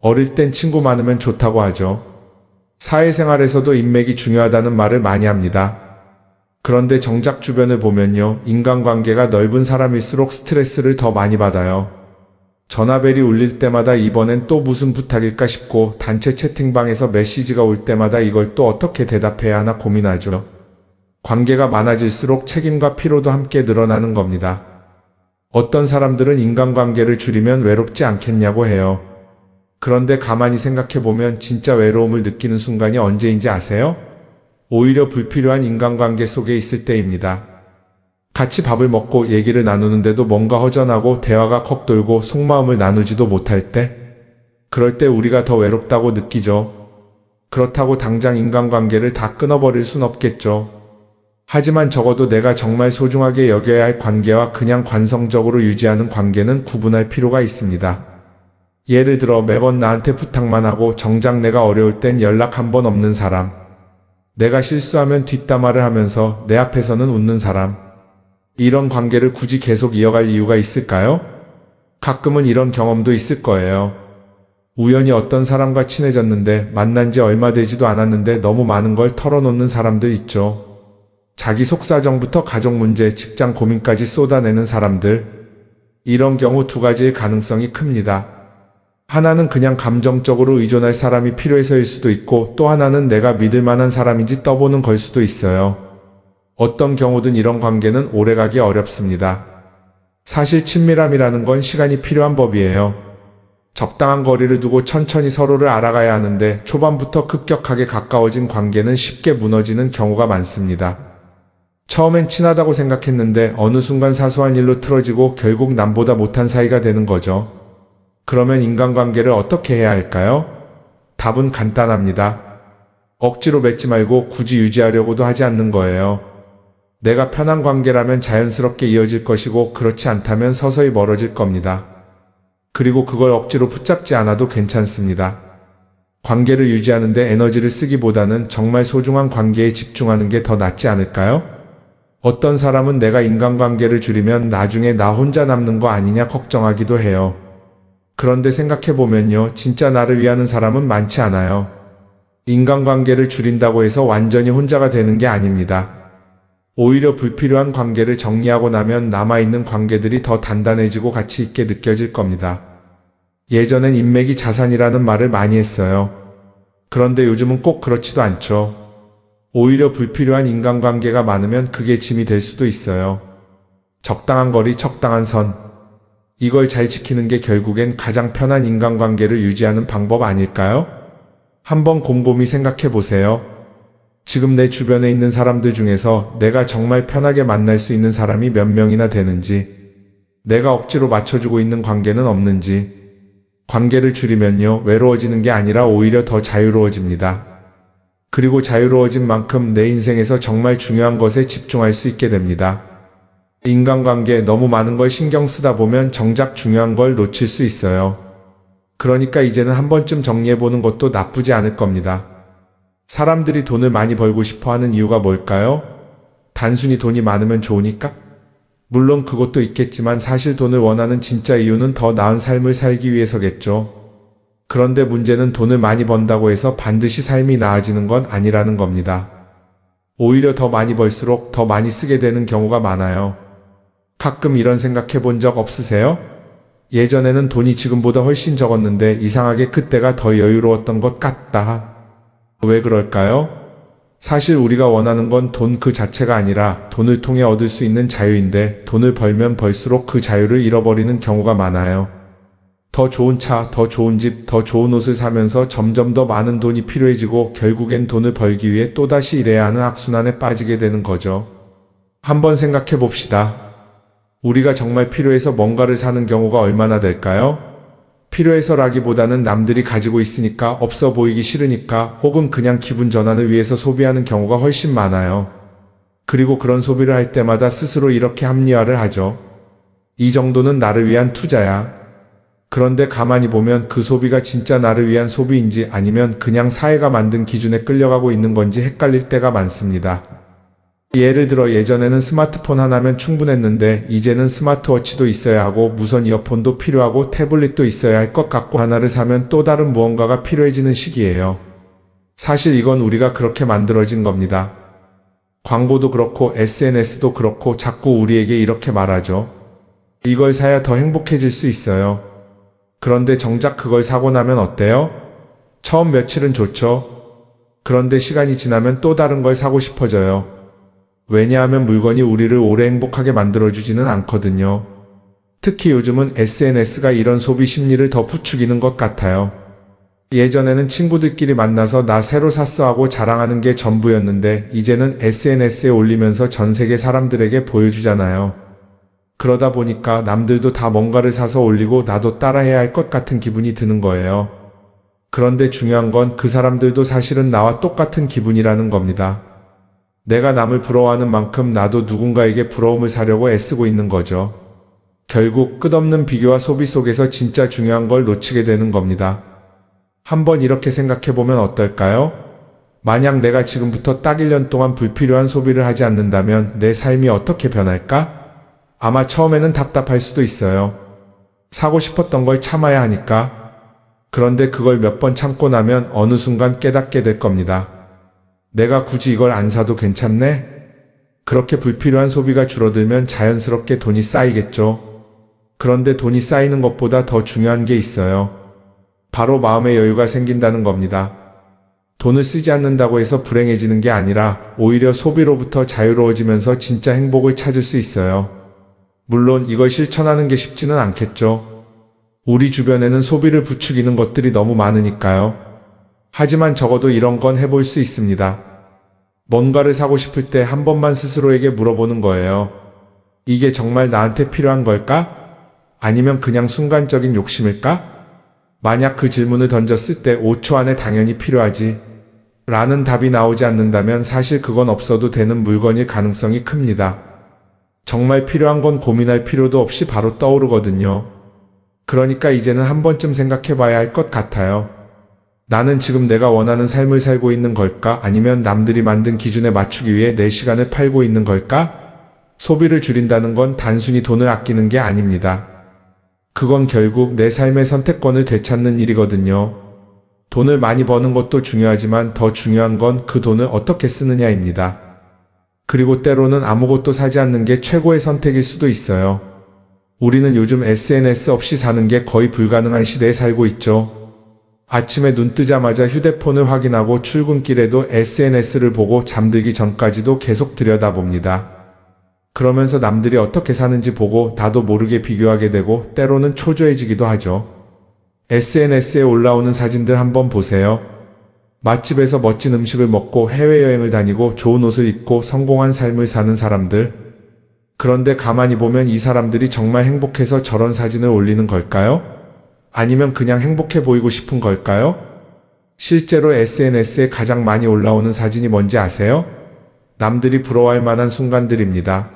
어릴 땐 친구 많으면 좋다고 하죠. 사회생활에서도 인맥이 중요하다는 말을 많이 합니다. 그런데 정작 주변을 보면요, 인간관계가 넓은 사람일수록 스트레스를 더 많이 받아요. 전화벨이 울릴 때마다 이번엔 또 무슨 부탁일까 싶고 단체 채팅방에서 메시지가 올 때마다 이걸 또 어떻게 대답해야 하나 고민하죠. 관계가 많아질수록 책임과 피로도 함께 늘어나는 겁니다. 어떤 사람들은 인간관계를 줄이면 외롭지 않겠냐고 해요. 그런데 가만히 생각해보면 진짜 외로움을 느끼는 순간이 언제인지 아세요? 오히려 불필요한 인간관계 속에 있을 때입니다. 같이 밥을 먹고 얘기를 나누는데도 뭔가 허전하고 대화가 컥 돌고 속마음을 나누지도 못할 때, 그럴 때 우리가 더 외롭다고 느끼죠. 그렇다고 당장 인간관계를 다 끊어버릴 순 없겠죠. 하지만 적어도 내가 정말 소중하게 여겨야 할 관계와 그냥 관성적으로 유지하는 관계는 구분할 필요가 있습니다. 예를 들어 매번 나한테 부탁만 하고 정작 내가 어려울 땐 연락 한 번 없는 사람. 내가 실수하면 뒷담화를 하면서 내 앞에서는 웃는 사람. 이런 관계를 굳이 계속 이어갈 이유가 있을까요? 가끔은 이런 경험도 있을 거예요. 우연히 어떤 사람과 친해졌는데 만난 지 얼마 되지도 않았는데 너무 많은 걸 털어놓는 사람들 있죠. 자기 속사정부터 가족 문제, 직장 고민까지 쏟아내는 사람들. 이런 경우 두 가지의 가능성이 큽니다. 하나는 그냥 감정적으로 의존할 사람이 필요해서일 수도 있고 또 하나는 내가 믿을 만한 사람인지 떠보는 걸 수도 있어요. 어떤 경우든 이런 관계는 오래가기 어렵습니다. 사실 친밀함이라는 건 시간이 필요한 법이에요. 적당한 거리를 두고 천천히 서로를 알아가야 하는데 초반부터 급격하게 가까워진 관계는 쉽게 무너지는 경우가 많습니다. 처음엔 친하다고 생각했는데 어느 순간 사소한 일로 틀어지고 결국 남보다 못한 사이가 되는 거죠. 그러면 인간관계를 어떻게 해야 할까요? 답은 간단합니다. 억지로 맺지 말고 굳이 유지하려고도 하지 않는 거예요. 내가 편한 관계라면 자연스럽게 이어질 것이고 그렇지 않다면 서서히 멀어질 겁니다. 그리고 그걸 억지로 붙잡지 않아도 괜찮습니다. 관계를 유지하는데 에너지를 쓰기보다는 정말 소중한 관계에 집중하는 게 더 낫지 않을까요? 어떤 사람은 내가 인간관계를 줄이면 나중에 나 혼자 남는 거 아니냐 걱정하기도 해요. 그런데 생각해보면요, 진짜 나를 위하는 사람은 많지 않아요. 인간관계를 줄인다고 해서 완전히 혼자가 되는 게 아닙니다. 오히려 불필요한 관계를 정리하고 나면 남아있는 관계들이 더 단단해지고 가치 있게 느껴질 겁니다. 예전엔 인맥이 자산이라는 말을 많이 했어요. 그런데 요즘은 꼭 그렇지도 않죠. 오히려 불필요한 인간관계가 많으면 그게 짐이 될 수도 있어요. 적당한 거리, 적당한 선. 이걸 잘 지키는 게 결국엔 가장 편한 인간관계를 유지하는 방법 아닐까요? 한번 곰곰이 생각해 보세요. 지금 내 주변에 있는 사람들 중에서 내가 정말 편하게 만날 수 있는 사람이 몇 명이나 되는지, 내가 억지로 맞춰주고 있는 관계는 없는지. 관계를 줄이면요, 외로워지는 게 아니라 오히려 더 자유로워집니다. 그리고 자유로워진 만큼 내 인생에서 정말 중요한 것에 집중할 수 있게 됩니다. 인간관계에 너무 많은 걸 신경 쓰다 보면 정작 중요한 걸 놓칠 수 있어요. 그러니까 이제는 한 번쯤 정리해보는 것도 나쁘지 않을 겁니다. 사람들이 돈을 많이 벌고 싶어 하는 이유가 뭘까요? 단순히 돈이 많으면 좋으니까? 물론 그것도 있겠지만 사실 돈을 원하는 진짜 이유는 더 나은 삶을 살기 위해서겠죠. 그런데 문제는 돈을 많이 번다고 해서 반드시 삶이 나아지는 건 아니라는 겁니다. 오히려 더 많이 벌수록 더 많이 쓰게 되는 경우가 많아요. 가끔 이런 생각해 본 적 없으세요? 예전에는 돈이 지금보다 훨씬 적었는데 이상하게 그때가 더 여유로웠던 것 같다. 왜 그럴까요? 사실 우리가 원하는 건 돈 그 자체가 아니라 돈을 통해 얻을 수 있는 자유인데 돈을 벌면 벌수록 그 자유를 잃어버리는 경우가 많아요. 더 좋은 차, 더 좋은 집, 더 좋은 옷을 사면서 점점 더 많은 돈이 필요해지고 결국엔 돈을 벌기 위해 또다시 일해야 하는 악순환에 빠지게 되는 거죠. 한번 생각해 봅시다. 우리가 정말 필요해서 뭔가를 사는 경우가 얼마나 될까요? 필요해서라기보다는 남들이 가지고 있으니까, 없어 보이기 싫으니까, 혹은 그냥 기분 전환을 위해서 소비하는 경우가 훨씬 많아요. 그리고 그런 소비를 할 때마다 스스로 이렇게 합리화를 하죠. 이 정도는 나를 위한 투자야. 그런데 가만히 보면 그 소비가 진짜 나를 위한 소비인지 아니면 그냥 사회가 만든 기준에 끌려가고 있는 건지 헷갈릴 때가 많습니다. 예를 들어 예전에는 스마트폰 하나면 충분했는데 이제는 스마트워치도 있어야 하고 무선 이어폰도 필요하고 태블릿도 있어야 할 것 같고 하나를 사면 또 다른 무언가가 필요해지는 시기예요. 사실 이건 우리가 그렇게 만들어진 겁니다. 광고도 그렇고 SNS도 그렇고 자꾸 우리에게 이렇게 말하죠. 이걸 사야 더 행복해질 수 있어요. 그런데 정작 그걸 사고 나면 어때요? 처음 며칠은 좋죠. 그런데 시간이 지나면 또 다른 걸 사고 싶어져요. 왜냐하면 물건이 우리를 오래 행복하게 만들어주지는 않거든요. 특히 요즘은 SNS가 이런 소비 심리를 더 부추기는 것 같아요. 예전에는 친구들끼리 만나서 나 새로 샀어 하고 자랑하는 게 전부였는데 이제는 SNS에 올리면서 전 세계 사람들에게 보여주잖아요. 그러다 보니까 남들도 다 뭔가를 사서 올리고 나도 따라해야 할 것 같은 기분이 드는 거예요. 그런데 중요한 건 그 사람들도 사실은 나와 똑같은 기분이라는 겁니다. 내가 남을 부러워하는 만큼 나도 누군가에게 부러움을 사려고 애쓰고 있는 거죠. 결국 끝없는 비교와 소비 속에서 진짜 중요한 걸 놓치게 되는 겁니다. 한번 이렇게 생각해보면 어떨까요? 만약 내가 지금부터 딱 1년 동안 불필요한 소비를 하지 않는다면 내 삶이 어떻게 변할까? 아마 처음에는 답답할 수도 있어요. 사고 싶었던 걸 참아야 하니까. 그런데 그걸 몇 번 참고 나면 어느 순간 깨닫게 될 겁니다. 내가 굳이 이걸 안 사도 괜찮네? 그렇게 불필요한 소비가 줄어들면 자연스럽게 돈이 쌓이겠죠. 그런데 돈이 쌓이는 것보다 더 중요한 게 있어요. 바로 마음의 여유가 생긴다는 겁니다. 돈을 쓰지 않는다고 해서 불행해지는 게 아니라 오히려 소비로부터 자유로워지면서 진짜 행복을 찾을 수 있어요. 물론 이걸 실천하는 게 쉽지는 않겠죠. 우리 주변에는 소비를 부추기는 것들이 너무 많으니까요. 하지만 적어도 이런 건 해볼 수 있습니다. 뭔가를 사고 싶을 때 한 번만 스스로에게 물어보는 거예요. 이게 정말 나한테 필요한 걸까? 아니면 그냥 순간적인 욕심일까? 만약 그 질문을 던졌을 때 5초 안에 당연히 필요하지 라는 답이 나오지 않는다면 사실 그건 없어도 되는 물건일 가능성이 큽니다. 정말 필요한 건 고민할 필요도 없이 바로 떠오르거든요. 그러니까 이제는 한 번쯤 생각해 봐야 할 것 같아요. 나는 지금 내가 원하는 삶을 살고 있는 걸까? 아니면 남들이 만든 기준에 맞추기 위해 내 시간을 팔고 있는 걸까? 소비를 줄인다는 건 단순히 돈을 아끼는 게 아닙니다. 그건 결국 내 삶의 선택권을 되찾는 일이거든요. 돈을 많이 버는 것도 중요하지만 더 중요한 건 그 돈을 어떻게 쓰느냐입니다. 그리고 때로는 아무것도 사지 않는 게 최고의 선택일 수도 있어요. 우리는 요즘 SNS 없이 사는 게 거의 불가능한 시대에 살고 있죠. 아침에 눈 뜨자마자 휴대폰을 확인하고 출근길에도 SNS를 보고 잠들기 전까지도 계속 들여다봅니다. 그러면서 남들이 어떻게 사는지 보고 나도 모르게 비교하게 되고 때로는 초조해지기도 하죠. SNS에 올라오는 사진들 한번 보세요. 맛집에서 멋진 음식을 먹고 해외여행을 다니고 좋은 옷을 입고 성공한 삶을 사는 사람들. 그런데 가만히 보면 이 사람들이 정말 행복해서 저런 사진을 올리는 걸까요? 아니면 그냥 행복해 보이고 싶은 걸까요? 실제로 SNS에 가장 많이 올라오는 사진이 뭔지 아세요? 남들이 부러워할 만한 순간들입니다.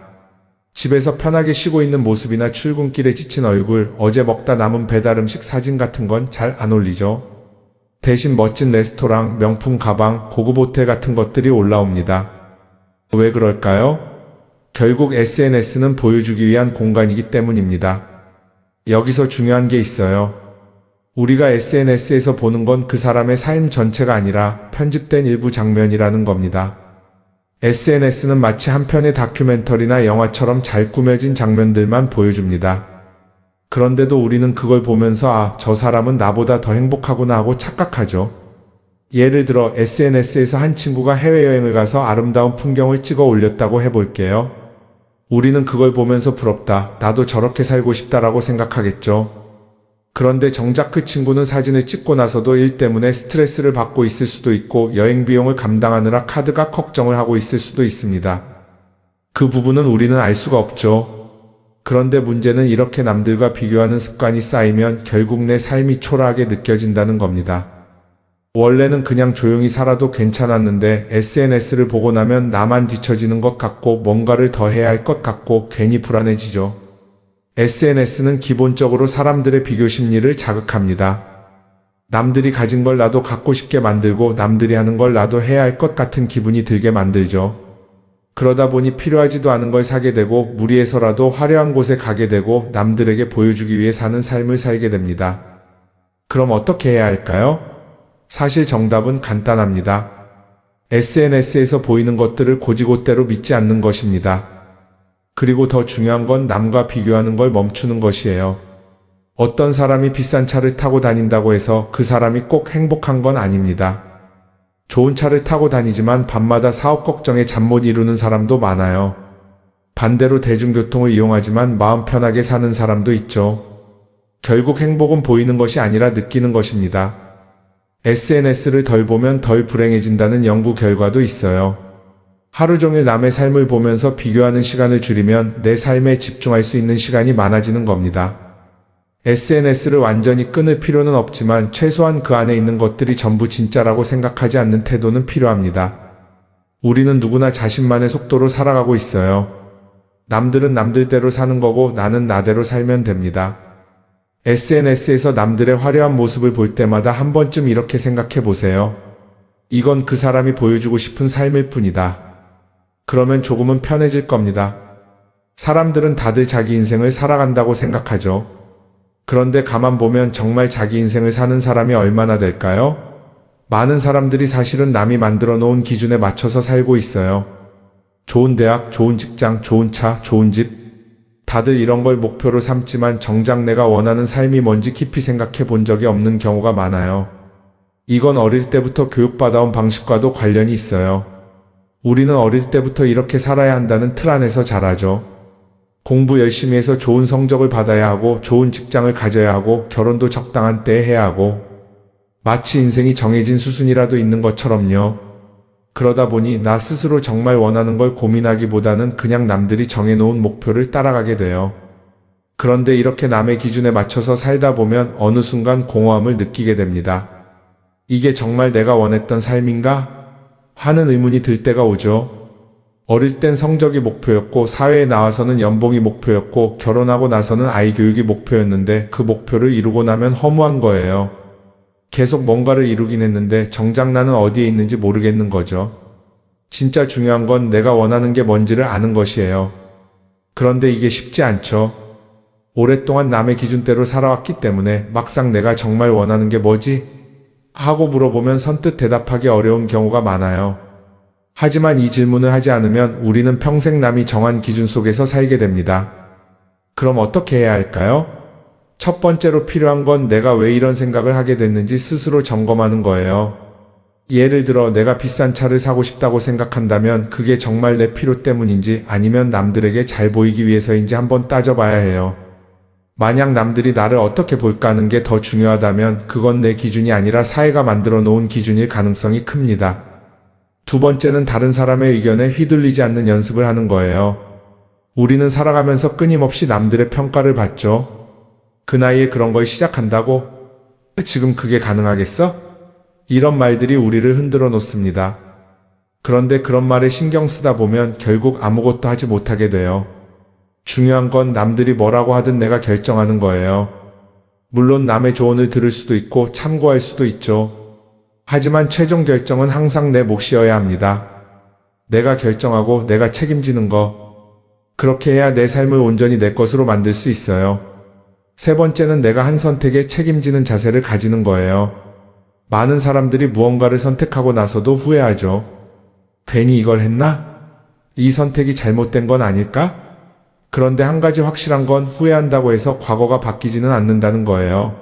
집에서 편하게 쉬고 있는 모습이나 출근길에 지친 얼굴, 어제 먹다 남은 배달 음식 사진 같은 건 잘 안 올리죠. 대신 멋진 레스토랑, 명품 가방, 고급 호텔 같은 것들이 올라옵니다. 왜 그럴까요? 결국 SNS는 보여주기 위한 공간이기 때문입니다. 여기서 중요한 게 있어요. 우리가 SNS에서 보는 건 그 사람의 삶 전체가 아니라 편집된 일부 장면이라는 겁니다. SNS는 마치 한 편의 다큐멘터리나 영화처럼 잘 꾸며진 장면들만 보여줍니다. 그런데도 우리는 그걸 보면서 아, 저 사람은 나보다 더 행복하구나 하고 착각하죠. 예를 들어 SNS에서 한 친구가 해외여행을 가서 아름다운 풍경을 찍어 올렸다고 해볼게요. 우리는 그걸 보면서 부럽다, 나도 저렇게 살고 싶다라고 생각하겠죠. 그런데 정작 그 친구는 사진을 찍고 나서도 일 때문에 스트레스를 받고 있을 수도 있고 여행 비용을 감당하느라 카드가 걱정을 하고 있을 수도 있습니다. 그 부분은 우리는 알 수가 없죠. 그런데 문제는 이렇게 남들과 비교하는 습관이 쌓이면 결국 내 삶이 초라하게 느껴진다는 겁니다. 원래는 그냥 조용히 살아도 괜찮았는데 SNS를 보고 나면 나만 뒤처지는 것 같고 뭔가를 더 해야 할 것 같고 괜히 불안해지죠. SNS는 기본적으로 사람들의 비교 심리를 자극합니다. 남들이 가진 걸 나도 갖고 싶게 만들고 남들이 하는 걸 나도 해야 할 것 같은 기분이 들게 만들죠. 그러다 보니 필요하지도 않은 걸 사게 되고 무리해서라도 화려한 곳에 가게 되고 남들에게 보여주기 위해 사는 삶을 살게 됩니다. 그럼 어떻게 해야 할까요? 사실 정답은 간단합니다. SNS에서 보이는 것들을 곧이곧대로 믿지 않는 것입니다. 그리고 더 중요한 건 남과 비교하는 걸 멈추는 것이에요. 어떤 사람이 비싼 차를 타고 다닌다고 해서 그 사람이 꼭 행복한 건 아닙니다. 좋은 차를 타고 다니지만 밤마다 사업 걱정에 잠 못 이루는 사람도 많아요. 반대로 대중교통을 이용하지만 마음 편하게 사는 사람도 있죠. 결국 행복은 보이는 것이 아니라 느끼는 것입니다. SNS를 덜 보면 덜 불행해진다는 연구 결과도 있어요. 하루 종일 남의 삶을 보면서 비교하는 시간을 줄이면 내 삶에 집중할 수 있는 시간이 많아지는 겁니다. SNS를 완전히 끊을 필요는 없지만 최소한 그 안에 있는 것들이 전부 진짜라고 생각하지 않는 태도는 필요합니다. 우리는 누구나 자신만의 속도로 살아가고 있어요. 남들은 남들대로 사는 거고 나는 나대로 살면 됩니다. SNS에서 남들의 화려한 모습을 볼 때마다 한 번쯤 이렇게 생각해 보세요. 이건 그 사람이 보여주고 싶은 삶일 뿐이다. 그러면 조금은 편해질 겁니다. 사람들은 다들 자기 인생을 살아간다고 생각하죠. 그런데 가만 보면 정말 자기 인생을 사는 사람이 얼마나 될까요? 많은 사람들이 사실은 남이 만들어 놓은 기준에 맞춰서 살고 있어요. 좋은 대학, 좋은 직장, 좋은 차, 좋은 집. 다들 이런 걸 목표로 삼지만 정작 내가 원하는 삶이 뭔지 깊이 생각해 본 적이 없는 경우가 많아요. 이건 어릴 때부터 교육받아온 방식과도 관련이 있어요. 우리는 어릴 때부터 이렇게 살아야 한다는 틀 안에서 자라죠. 공부 열심히 해서 좋은 성적을 받아야 하고, 좋은 직장을 가져야 하고, 결혼도 적당한 때에 해야 하고, 마치 인생이 정해진 수순이라도 있는 것처럼요. 그러다 보니 나 스스로 정말 원하는 걸 고민하기보다는 그냥 남들이 정해놓은 목표를 따라가게 돼요. 그런데 이렇게 남의 기준에 맞춰서 살다 보면 어느 순간 공허함을 느끼게 됩니다. 이게 정말 내가 원했던 삶인가? 하는 의문이 들 때가 오죠. 어릴 땐 성적이 목표였고, 사회에 나와서는 연봉이 목표였고, 결혼하고 나서는 아이 교육이 목표였는데 그 목표를 이루고 나면 허무한 거예요. 계속 뭔가를 이루긴 했는데 정작 나는 어디에 있는지 모르겠는 거죠. 진짜 중요한 건 내가 원하는 게 뭔지를 아는 것이에요. 그런데 이게 쉽지 않죠. 오랫동안 남의 기준대로 살아왔기 때문에 막상 내가 정말 원하는 게 뭐지? 하고 물어보면 선뜻 대답하기 어려운 경우가 많아요. 하지만 이 질문을 하지 않으면 우리는 평생 남이 정한 기준 속에서 살게 됩니다. 그럼 어떻게 해야 할까요? 첫 번째로 필요한 건 내가 왜 이런 생각을 하게 됐는지 스스로 점검하는 거예요. 예를 들어 내가 비싼 차를 사고 싶다고 생각한다면 그게 정말 내 필요 때문인지 아니면 남들에게 잘 보이기 위해서인지 한번 따져봐야 해요. 만약 남들이 나를 어떻게 볼까 하는 게 더 중요하다면 그건 내 기준이 아니라 사회가 만들어 놓은 기준일 가능성이 큽니다. 두 번째는 다른 사람의 의견에 휘둘리지 않는 연습을 하는 거예요. 우리는 살아가면서 끊임없이 남들의 평가를 받죠. 그 나이에 그런 걸 시작한다고? 지금 그게 가능하겠어? 이런 말들이 우리를 흔들어 놓습니다. 그런데 그런 말에 신경 쓰다 보면 결국 아무것도 하지 못하게 돼요. 중요한 건 남들이 뭐라고 하든 내가 결정하는 거예요. 물론 남의 조언을 들을 수도 있고 참고할 수도 있죠. 하지만 최종 결정은 항상 내 몫이어야 합니다. 내가 결정하고 내가 책임지는 거. 그렇게 해야 내 삶을 온전히 내 것으로 만들 수 있어요. 세 번째는 내가 한 선택에 책임지는 자세를 가지는 거예요. 많은 사람들이 무언가를 선택하고 나서도 후회하죠. 괜히 이걸 했나? 이 선택이 잘못된 건 아닐까? 그런데 한 가지 확실한 건 후회한다고 해서 과거가 바뀌지는 않는다는 거예요.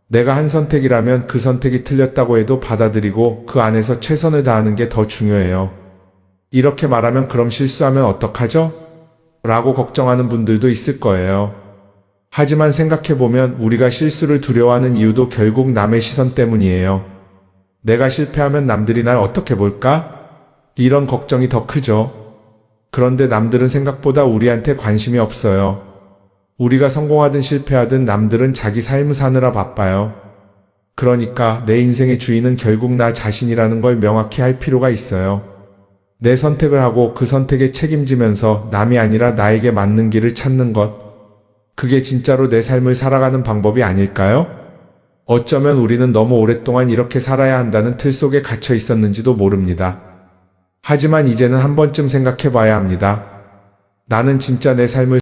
내가 한 선택이라면 그 선택이 틀렸다고 해도 받아들이고 그 안에서 최선을 다하는 게 더 중요해요. 이렇게 말하면 그럼 실수하면 어떡하죠? 라고 걱정하는 분들도 있을 거예요. 하지만 생각해보면 우리가 실수를 두려워하는 이유도 결국 남의 시선 때문이에요. 내가 실패하면 남들이 날 어떻게 볼까? 이런 걱정이 더 크죠. 그런데 남들은 생각보다 우리한테 관심이 없어요. 우리가 성공하든 실패하든 남들은 자기 삶을 사느라 바빠요. 그러니까 내 인생의 주인은 결국 나 자신이라는 걸 명확히 할 필요가 있어요. 내 선택을 하고 그 선택에 책임지면서 남이 아니라 나에게 맞는 길을 찾는 것. 그게 진짜로 내 삶을 살아가는 방법이 아닐까요? 어쩌면 우리는 너무 오랫동안 이렇게 살아야 한다는 틀 속에 갇혀 있었는지도 모릅니다. 하지만 이제는 한 번쯤 생각해 봐야 합니다. 나는 진짜 내 삶을